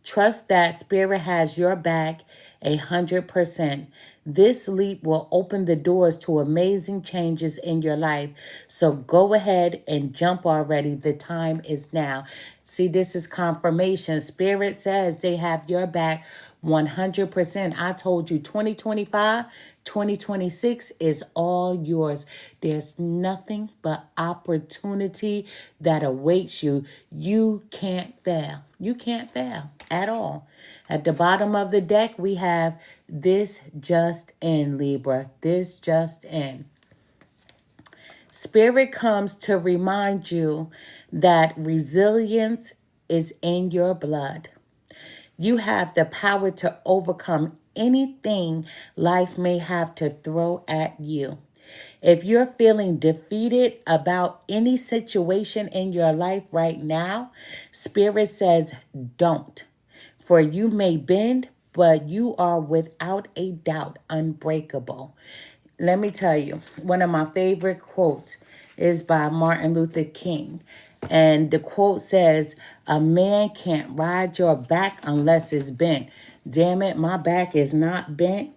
Trust that Spirit has your back 100%. This leap will open the doors to amazing changes in your life. So go ahead and jump already. The time is now. See, this is confirmation. Spirit says they have your back 100%. I told you 2025, 2026 is all yours. There's nothing but opportunity that awaits you. You can't fail. You can't fail at all. At the bottom of the deck, we have this just in, Libra. This just in. Spirit comes to remind you that resilience is in your blood. You have the power to overcome anything life may have to throw at you. If you're feeling defeated about any situation in your life right now, Spirit says, don't. For you may bend, but you are without a doubt unbreakable. Let me tell you, one of my favorite quotes is by Martin Luther King. And the quote says, a man can't ride your back unless it's bent. Damn it, my back is not bent.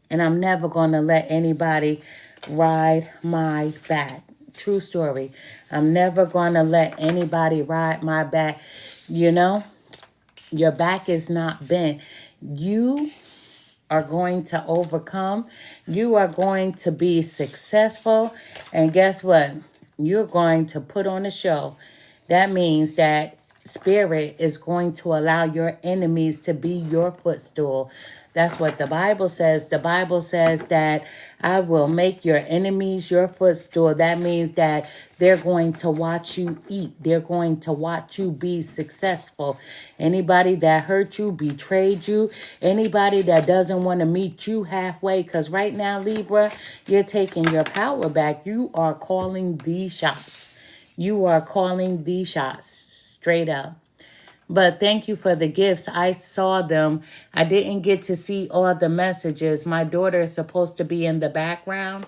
And I'm never going to let anybody ride my back. True story. I'm never going to let anybody ride my back. You know, your back is not bent. You are going to overcome. You are going to be successful. And guess what? You're going to put on a show. That means that Spirit is going to allow your enemies to be your footstool. That's what the Bible says. The Bible says that I will make your enemies your footstool. That means that they're going to watch you eat. They're going to watch you be successful. Anybody that hurt you, betrayed you, anybody that doesn't want to meet you halfway, because right now, Libra, you're taking your power back. You are calling the shots. You are calling the shots straight up. But thank you for the gifts. I saw them. I didn't get to see all the messages. My daughter is supposed to be in the background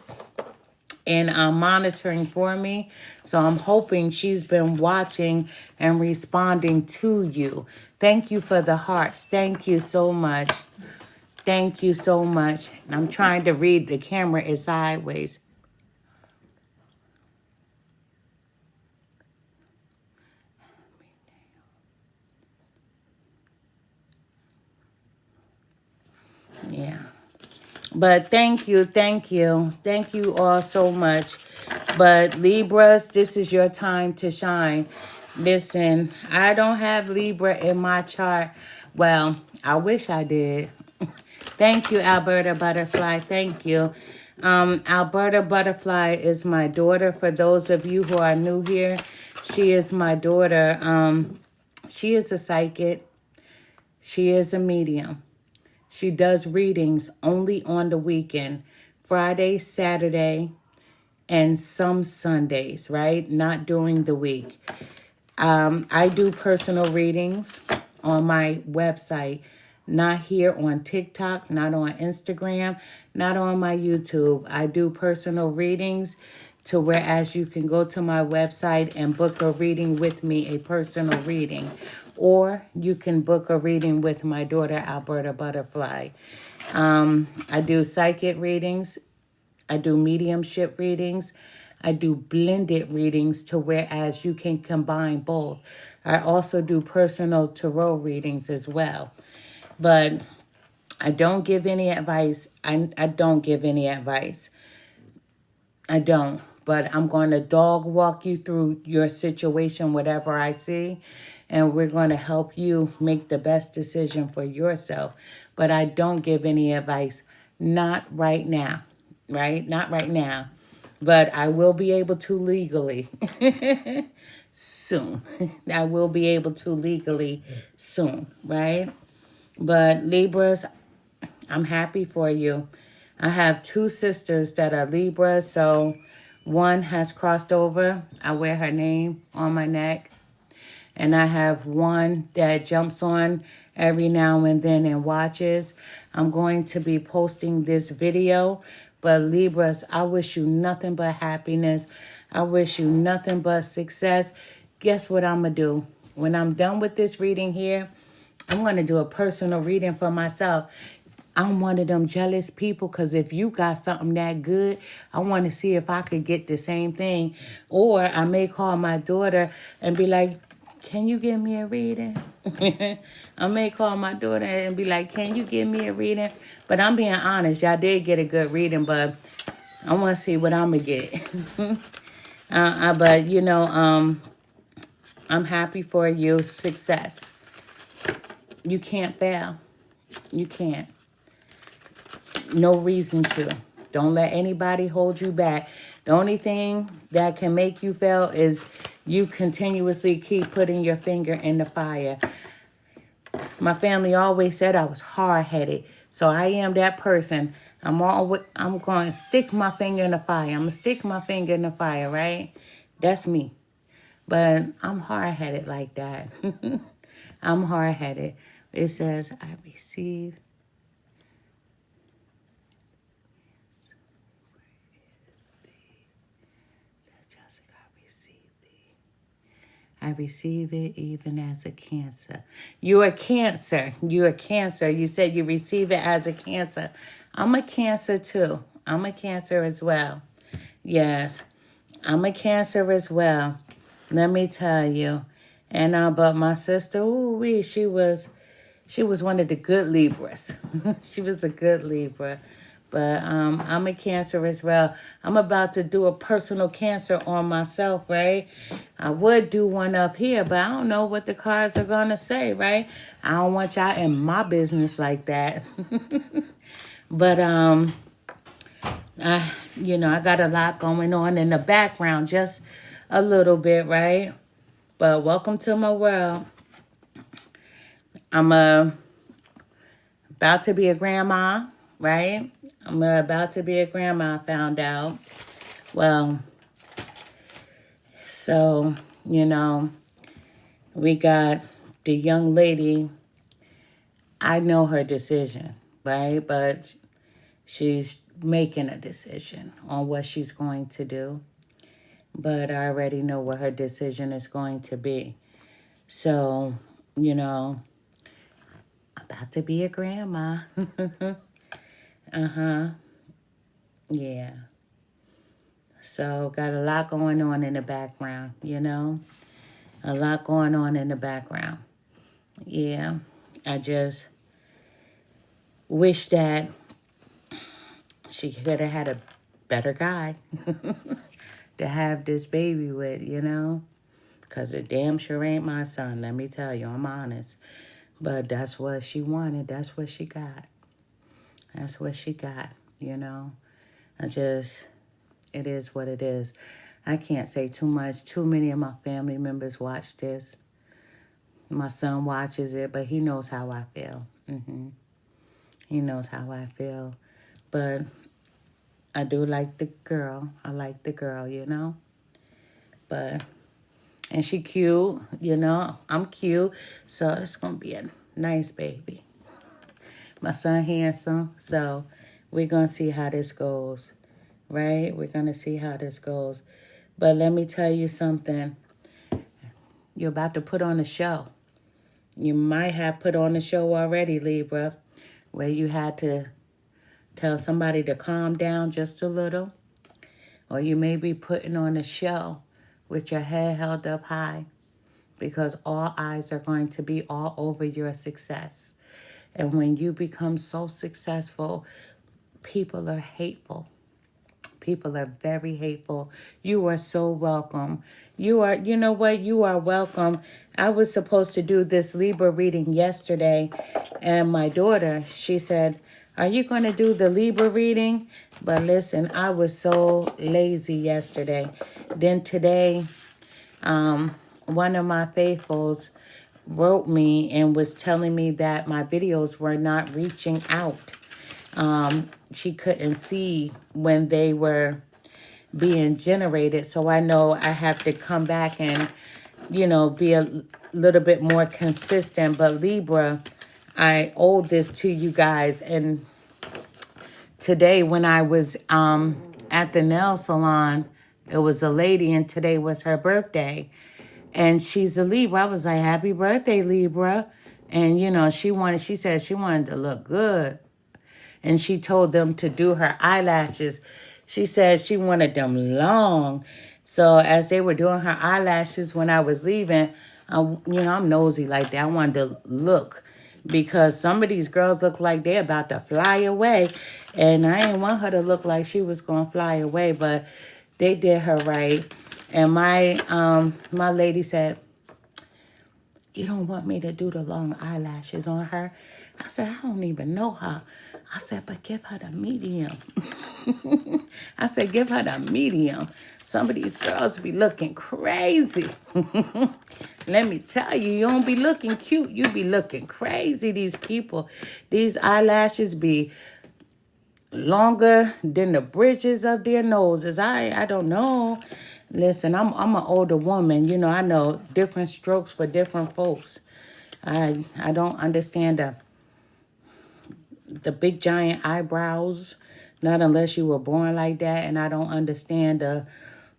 and monitoring for me. So I'm hoping she's been watching and responding to you. Thank you for the hearts. Thank you so much. Thank you so much. I'm trying to read. The camera is sideways. Yeah. But thank you, thank you. Thank you all so much. But Libras, this is your time to shine. Listen, I don't have Libra in my chart. Well, I wish I did. Thank you, Alberta Butterfly. Thank you. Alberta Butterfly is my daughter. For those of you who are new here, she is my daughter. She is a psychic. She is a medium. She does readings only on the weekend, Friday, Saturday, and some Sundays, right? Not during the week. I do personal readings on my website, not here on TikTok, not on Instagram, not on my YouTube. I do personal readings to whereas you can go to my website and book a reading with me, a personal reading. Or you can book a reading with my daughter, Alberta Butterfly. I do psychic readings. I do mediumship readings. I do blended readings to whereas you can combine both. I also do personal tarot readings as well. But I don't give any advice. I don't give any advice. I don't. But I'm going to dog walk you through your situation, whatever I see. And we're going to help you make the best decision for yourself. But I don't give any advice. Not right now. Right? Not right now. But I will be able to legally soon. I will be able to legally soon. Right? But Libras, I'm happy for you. I have two sisters that are Libras, so one has crossed over. I wear her name on my neck. And I have one that jumps on every now and then and watches. I'm going to be posting this video. But Libras, I wish you nothing but happiness. I wish you nothing but success. Guess what I'm going to do? When I'm done with this reading here, I'm going to do a personal reading for myself. I'm one of them jealous people because if you got something that good, I want to see if I could get the same thing. Or I may call my daughter and be like, can you give me a reading? I may call my daughter and be like, can you give me a reading? But I'm being honest. Y'all did get a good reading, but I want to see what I'm going to get. But, you know, I'm happy for you. Success. You can't fail. You can't. No reason to. Don't let anybody hold you back. The only thing that can make you fail is you continuously keep putting your finger in the fire. My family always said I was hard-headed. So I am that person. I'm going to stick my finger in the fire. I'm going to stick my finger in the fire, right? That's me. But I'm hard-headed like that. I'm hard-headed. It says, I receive. I receive it even as a Cancer. You're a Cancer. You're a Cancer. You said you receive it as a Cancer. I'm a Cancer too. I'm a Cancer as well. Yes, I'm a Cancer as well. Let me tell you. And but my sister, ooh, she was one of the good Libras. She was a good Libra. But I'm a Cancer as well. I'm about to do a personal Cancer on myself, right? I would do one up here, but I don't know what the cards are going to say, right? I don't want y'all in my business like that. But, I got a lot going on in the background, just a little bit, right? But welcome to my world. I'm about to be a grandma, right? I'm about to be a grandma, I found out. Well, so, we got the young lady. I know her decision, right? But she's making a decision on what she's going to do. But I already know what her decision is going to be. So, I'm about to be a grandma. Yeah. So, got a lot going on in the background, A lot going on in the background. Yeah. I just wish that she could have had a better guy to have this baby with, you know? Because it damn sure ain't my son, let me tell you, I'm honest. But that's what she wanted. That's what she got. That's what she got, you know? It is what it is. I can't say too much. Too many of my family members watch this. My son watches it, but he knows how I feel. He knows how I feel. But I do like the girl. I like the girl, you know? And she cute, you know? I'm cute. So it's going to be a nice baby. My son handsome. So we're going to see how this goes. Right? We're going to see how this goes. But let me tell you something. You're about to put on a show. You might have put on a show already, Libra, where you had to tell somebody to calm down just a little. Or you may be putting on a show with your head held up high, because all eyes are going to be all over your success. And when you become so successful, people are hateful. People are very hateful. You are so welcome. You know what? You are welcome. I was supposed to do this Libra reading yesterday, and my daughter, she said, are you going to do the Libra reading? But listen, I was so lazy yesterday. Then today, one of my faithfuls wrote me and was telling me that my videos were not reaching out. She couldn't see when they were being generated. So I know I have to come back and, you know, be a little bit more consistent. But Libra, I owe this to you guys. And today when I was at the nail salon, it was a lady, and today was her birthday. And she's a Libra. I was like, happy birthday, Libra. And, you know, she said she wanted to look good. And she told them to do her eyelashes. She said she wanted them long. So as they were doing her eyelashes when I was leaving, I'm nosy like that. I wanted to look, because some of these girls look like they're about to fly away. And I didn't want her to look like she was going to fly away, but they did her right. And my lady said, you don't want me to do the long eyelashes on her? I said, I don't even know her. I said, but give her the medium. I said, give her the medium. Some of these girls be looking crazy. Let me tell you, you don't be looking cute. You be looking crazy, these people. These eyelashes be longer than the bridges of their noses. I don't know. Listen, I'm an older woman. You know, I know different strokes for different folks. I don't understand the big giant eyebrows, not unless you were born like that. And I don't understand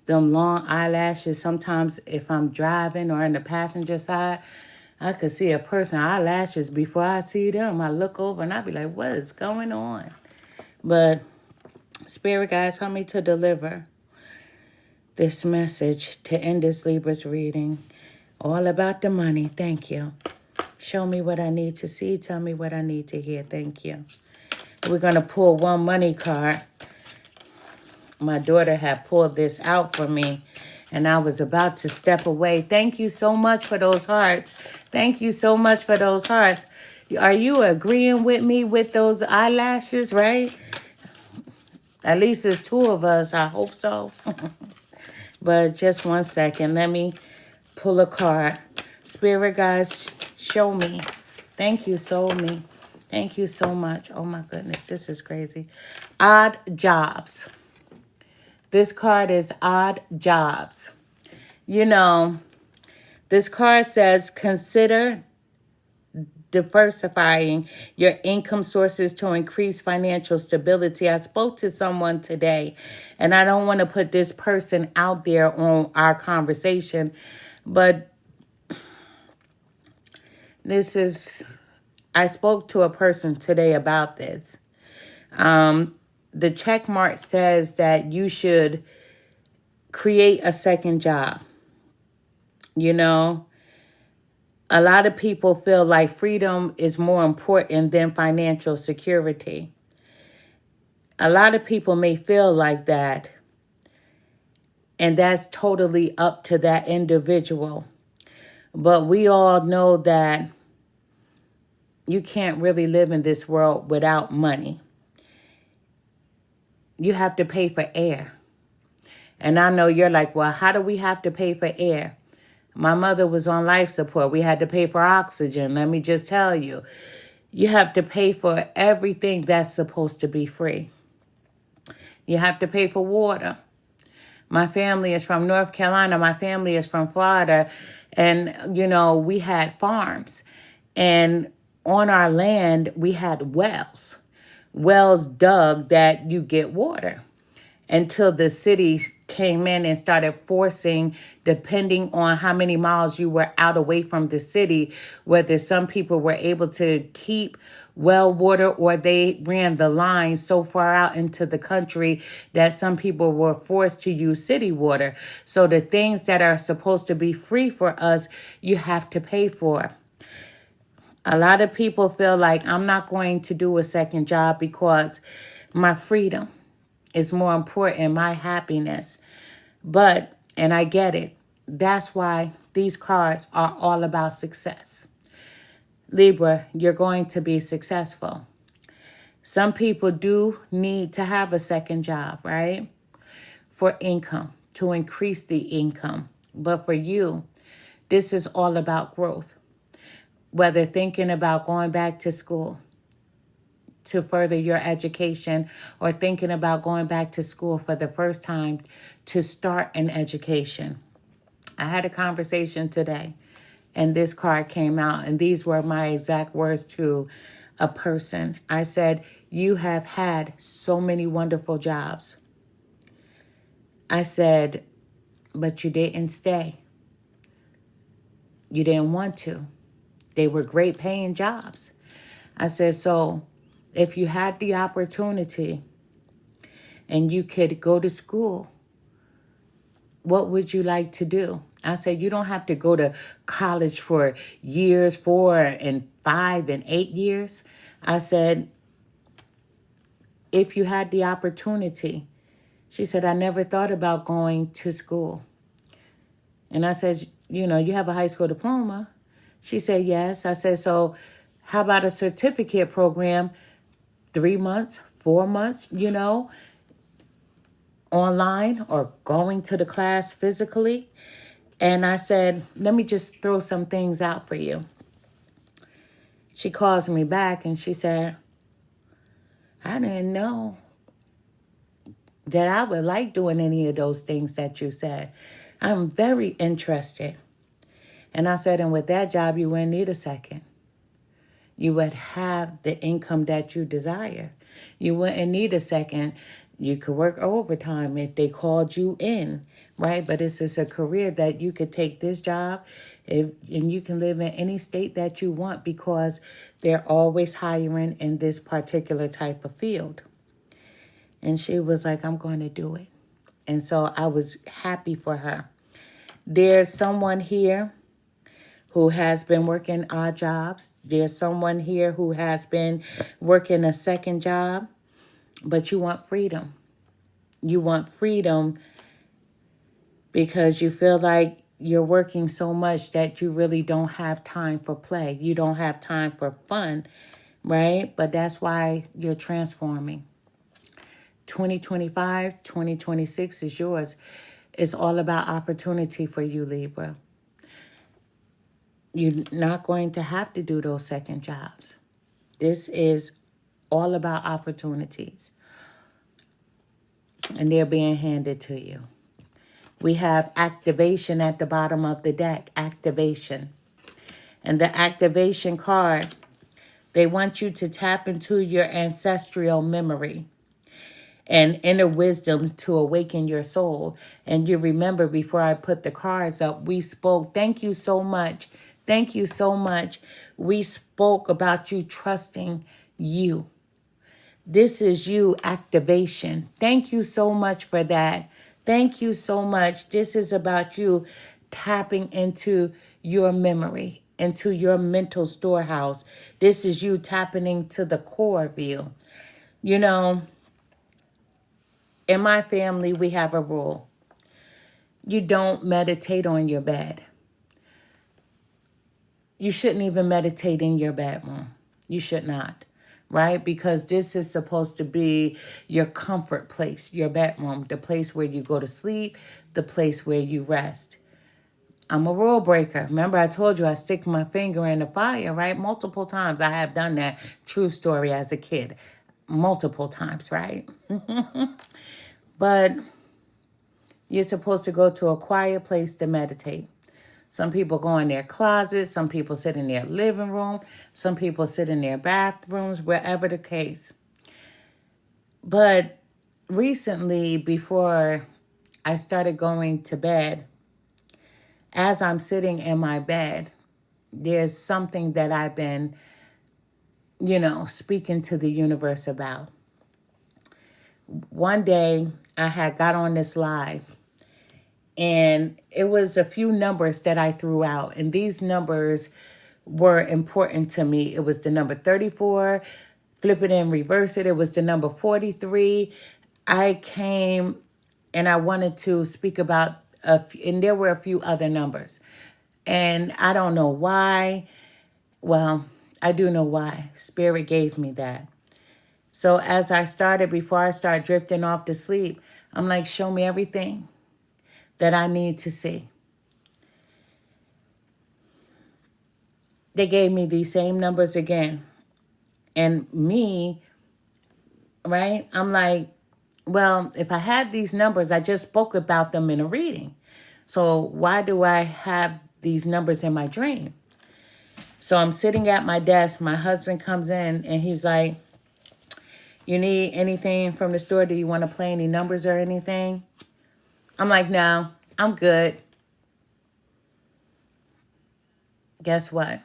them long eyelashes. Sometimes if I'm driving or in the passenger side, I could see a person eyelashes before I see them. I look over and I be like, what is going on? But Spirit guides, help me to deliver this message to end this Libra's reading. All about the money. Thank you. Show me what I need to see. Tell me what I need to hear. Thank you. We're going to pull one money card. My daughter had pulled this out for me, and I was about to step away. Thank you so much for those hearts. Thank you so much for those hearts. Are you agreeing with me with those eyelashes, right? At least there's two of us. I hope so. But just one second. Let me pull a card. Spirit guys, show me. Thank you Thank you so much. Oh my goodness, this is crazy. Odd jobs. This card is odd jobs. You know, this card says consider diversifying your income sources to increase financial stability. I spoke to someone today, and I don't want to put this person out there on our conversation, but I spoke to a person today about this. The check mark says that you should create a second job. You know, A lot of people feel like freedom is more important than financial security. A lot of people may feel like that, and that's totally up to that individual. But we all know that you can't really live in this world without money. You have to pay for air. And I know you're like, well, how do we have to pay for air? My mother was on life support. We had to pay for oxygen. Let me just tell you, you have to pay for everything that's supposed to be free. You have to pay for water. My family is from North Carolina. My family is from Florida. And, you know, we had farms. And on our land, we had wells. Wells dug that you get water. Until the city came in and started forcing, depending on how many miles you were out away from the city, whether some people were able to keep well water or they ran the line so far out into the country that some people were forced to use city water. So the things that are supposed to be free for us, you have to pay for. A lot of people feel like I'm not going to do a second job because my freedom is more important, my happiness. But, and I get it, that's why these cards are all about success. Libra, you're going to be successful. Some people do need to have a second job, right? For income, to increase the income. But for you, this is all about growth. Whether thinking about going back to school to further your education or thinking about going back to school for the first time to start an education. I had a conversation today and this card came out and these were my exact words to a person. I said, you have had so many wonderful jobs. I said, but you didn't stay. You didn't want to. They were great paying jobs. I said, so if you had the opportunity and you could go to school, what would you like to do? I said, you don't have to go to college for years, 4 and 5 and 8 years. I said, if you had the opportunity. She said, I never thought about going to school. And I said, you know, you have a high school diploma. She said, yes. I said, so how about a certificate program, 3 months, 4 months, you know, online or going to the class physically? And I said, let me just throw some things out for you. She calls me back and she said, I didn't know that I would like doing any of those things that you said. I'm very interested. And I said, and with that job, you wouldn't need a second. You would have the income that you desire. You wouldn't need a second. You could work overtime if they called you in, right? But it's just a career that you could take this job and you can live in any state that you want because they're always hiring in this particular type of field. And she was like, I'm going to do it. And so I was happy for her. There's someone here who has been working odd jobs. There's someone here who has been working a second job, but you want freedom. You want freedom because you feel like you're working so much that you really don't have time for play. You don't have time for fun, right? But that's why you're transforming. 2025, 2026 is yours. It's all about opportunity for you, Libra. You're not going to have to do those second jobs. This is all about opportunities. And they're being handed to you. We have activation at the bottom of the deck. Activation. And the activation card, they want you to tap into your ancestral memory and inner wisdom to awaken your soul. And you remember before I put the cards up, we spoke. Thank you so much. Thank you so much. We spoke about you trusting you. This is you activation. Thank you so much for that. Thank you so much. This is about you tapping into your memory into your mental storehouse. This is you tapping into the core of you. You know, in my family, we have a rule. You don't meditate on your bed. You shouldn't even meditate in your bedroom. You should not, right? Because this is supposed to be your comfort place, your bedroom, the place where you go to sleep, the place where you rest. I'm a rule breaker. Remember, I told you I stick my finger in the fire, right? Multiple times I have done that. True story as a kid. Multiple times, right? But you're supposed to go to a quiet place to meditate. Some people go in their closets. Some people sit in their living room. Some people sit in their bathrooms, wherever the case. But recently, before I started going to bed, as I'm sitting in my bed, there's something that I've been, speaking to the universe about. One day, I had got on this live, and it was a few numbers that I threw out. And these numbers were important to me. It was the number 34, flip it and reverse it. It was the number 43. I came and I wanted to speak about, and there were a few other numbers. And I don't know why. Well, I do know why. Spirit gave me that. So as I started, before I start drifting off to sleep, I'm like, show me everything that I need to see. They gave me these same numbers again. And me, right? I'm like, well, if I had these numbers, I just spoke about them in a reading. So why do I have these numbers in my dream? So I'm sitting at my desk. My husband comes in and he's like, you need anything from the store? Do you want to play any numbers or anything? I'm like, no, I'm good. Guess what?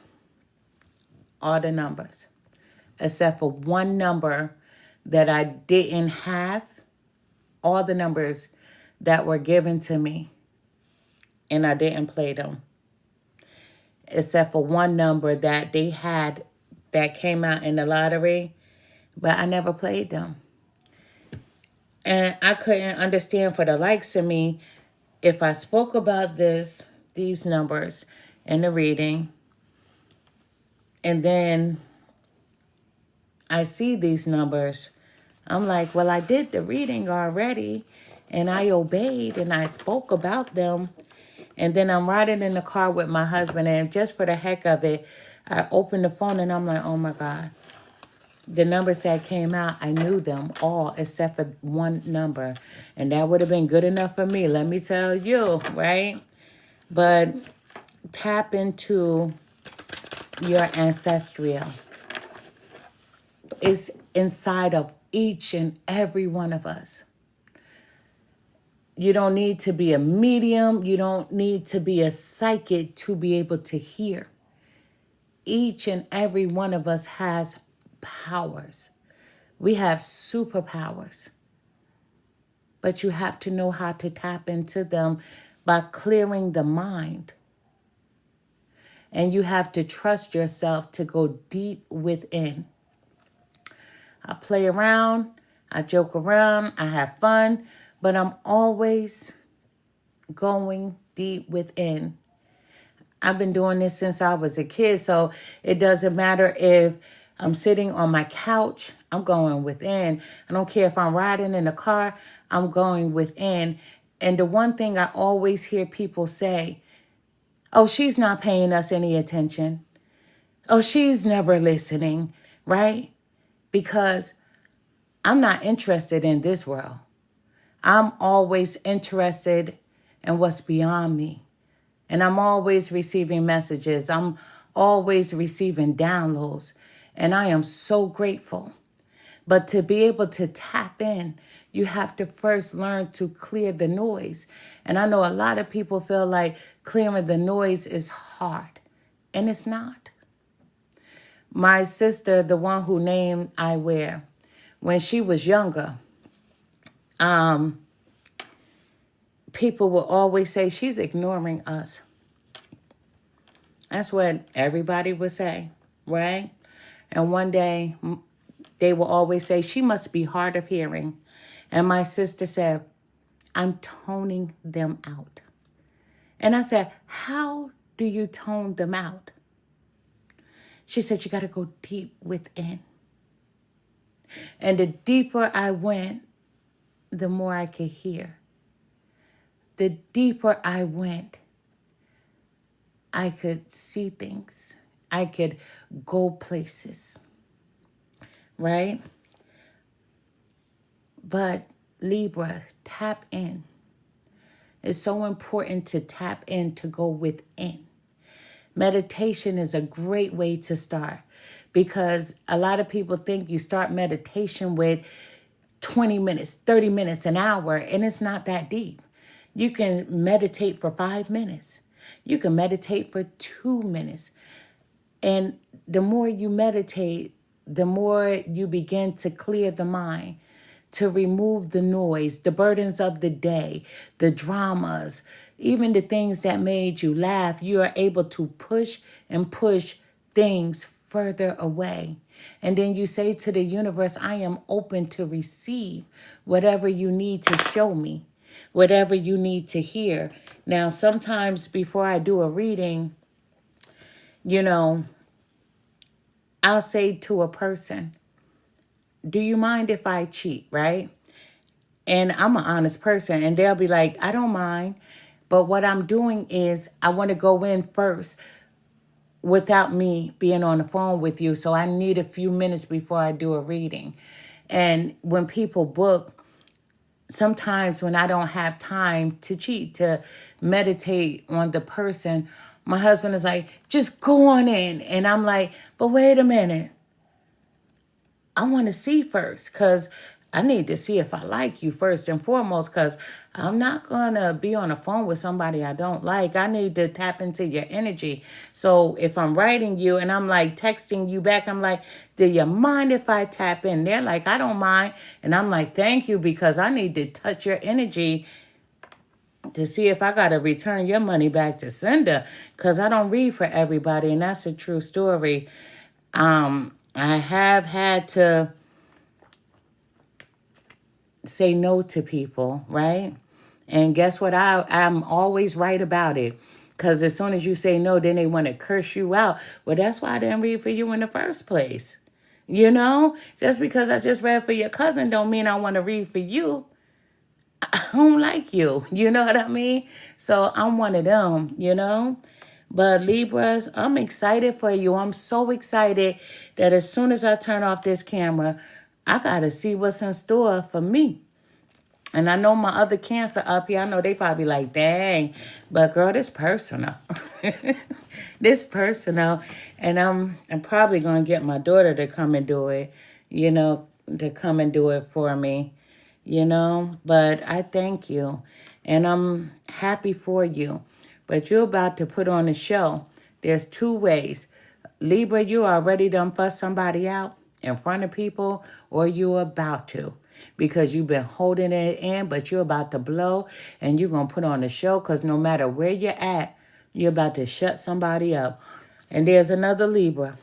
All the numbers, except for one number that I didn't have, all the numbers that were given to me, and I didn't play them. Except for one number that they had that came out in the lottery, but I never played them. And I couldn't understand for the likes of me if I spoke about these numbers in the reading, and then I see these numbers. I'm like, well, I did the reading already, and I obeyed, and I spoke about them. And then I'm riding in the car with my husband, and just for the heck of it, I opened the phone, and I'm like, oh, my God. The numbers that came out, I knew them all except for one number. And that would have been good enough for me, let me tell you, right? But tap into your ancestral. It's inside of each and every one of us. You don't need to be a medium. You don't need to be a psychic to be able to hear. Each and every one of us has powers. We have superpowers. But you have to know how to tap into them by clearing the mind. And you have to trust yourself to go deep within. I play around, I joke around, I have fun, but I'm always going deep within. I've been doing this since I was a kid, so it doesn't matter if I'm sitting on my couch, I'm going within. I don't care if I'm riding in a car, I'm going within. And the one thing I always hear people say, oh, she's not paying us any attention. Oh, she's never listening, right? Because I'm not interested in this world. I'm always interested in what's beyond me. And I'm always receiving messages. I'm always receiving downloads. And I am so grateful. But to be able to tap in, you have to first learn to clear the noise. And I know a lot of people feel like clearing the noise is hard. And it's not. My sister, the one who named I Wear, when she was younger, people will always say she's ignoring us. That's what everybody would say, right? And one day they will always say, she must be hard of hearing. And my sister said, I'm toning them out. And I said, how do you tone them out? She said, you got to go deep within. And the deeper I went, the more I could hear. The deeper I went, I could see things. I could go places, right? But Libra, tap in. It's so important to tap in, to go within. Meditation is a great way to start because a lot of people think you start meditation with 20 minutes, 30 minutes, an hour, and it's not that deep. You can meditate for 5 minutes. You can meditate for 2 minutes. And the more you meditate, the more you begin to clear the mind, to remove the noise, the burdens of the day, the dramas, even the things that made you laugh. You are able to push and push things further away. And then you say to the universe, I am open to receive whatever you need to show me, whatever you need to hear. Now, sometimes before I do a reading, you know, I'll say to a person, do you mind if I cheat, right? And I'm an honest person, and they'll be like, I don't mind. But what I'm doing is I want to go in first without me being on the phone with you. So I need a few minutes before I do a reading. And when people book, sometimes when I don't have time to cheat, to meditate on the person, my husband is like, just go on in. And I'm like, but wait a minute. I want to see first, because I need to see if I like you first and foremost, because I'm not going to be on the phone with somebody I don't like. I need to tap into your energy. So if I'm writing you and I'm like texting you back, I'm like, do you mind if I tap in? They're like, I don't mind. And I'm like, thank you, because I need to touch your energy to see if I got to return your money back to sender, because I don't read for everybody. And that's a true story. I have had to say no to people, right? And guess what? I'm always right about it. Because as soon as you say no, then they want to curse you out. Well, that's why I didn't read for you in the first place. You know? Just because I just read for your cousin don't mean I want to read for you. I don't like you. You know what I mean? So I'm one of them, you know? But Libras, I'm excited for you. I'm so excited that as soon as I turn off this camera, I got to see what's in store for me. And I know my other Cancer up here, I know they probably like, dang. But girl, this personal. This personal. And I'm probably going to get my daughter to come and do it, you know, to come and do it for me, you know. But I thank you. And I'm happy for you. But you're about to put on a show. There's 2 ways. Libra, you already done fuss somebody out in front of people, or you're about to. Because you've been holding it in, but you're about to blow, and you're going to put on a show, because no matter where you're at, you're about to shut somebody up. And there's another Libra.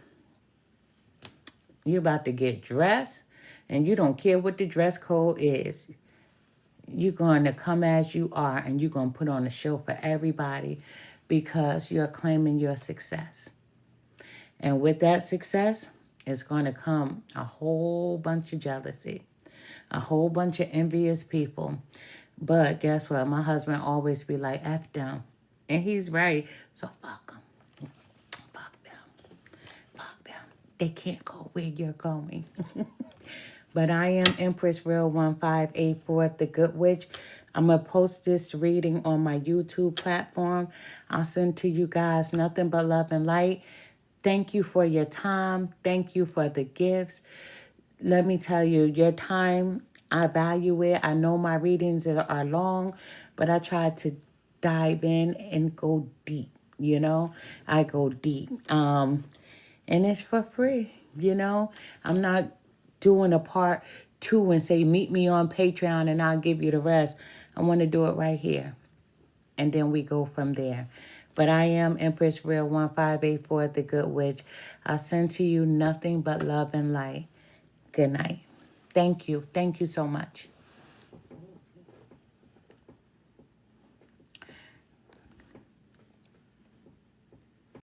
You're about to get dressed, and you don't care what the dress code is. You're going to come as you are, and you're going to put on a show for everybody, because you're claiming your success. And with that success, it's going to come a whole bunch of jealousy, a whole bunch of envious people. But guess what? My husband always be like, F them. And he's right. So fuck them. Fuck them. Fuck them. They can't go where you're going. But I am Empress Real 1584, the Good Witch. I'm going to post this reading on my YouTube platform. I'll send to you guys nothing but love and light. Thank you for your time. Thank you for the gifts. Let me tell you, your time, I value it. I know my readings are long, but I try to dive in and go deep, you know. I go deep. And it's for free, you know. I'm not doing a part 2 and say, meet me on Patreon and I'll give you the rest. I want to do it right here. And then we go from there. But I am Empress Real 1584, the Good Witch. I send to you nothing but love and light. Good night. Thank you. Thank you so much.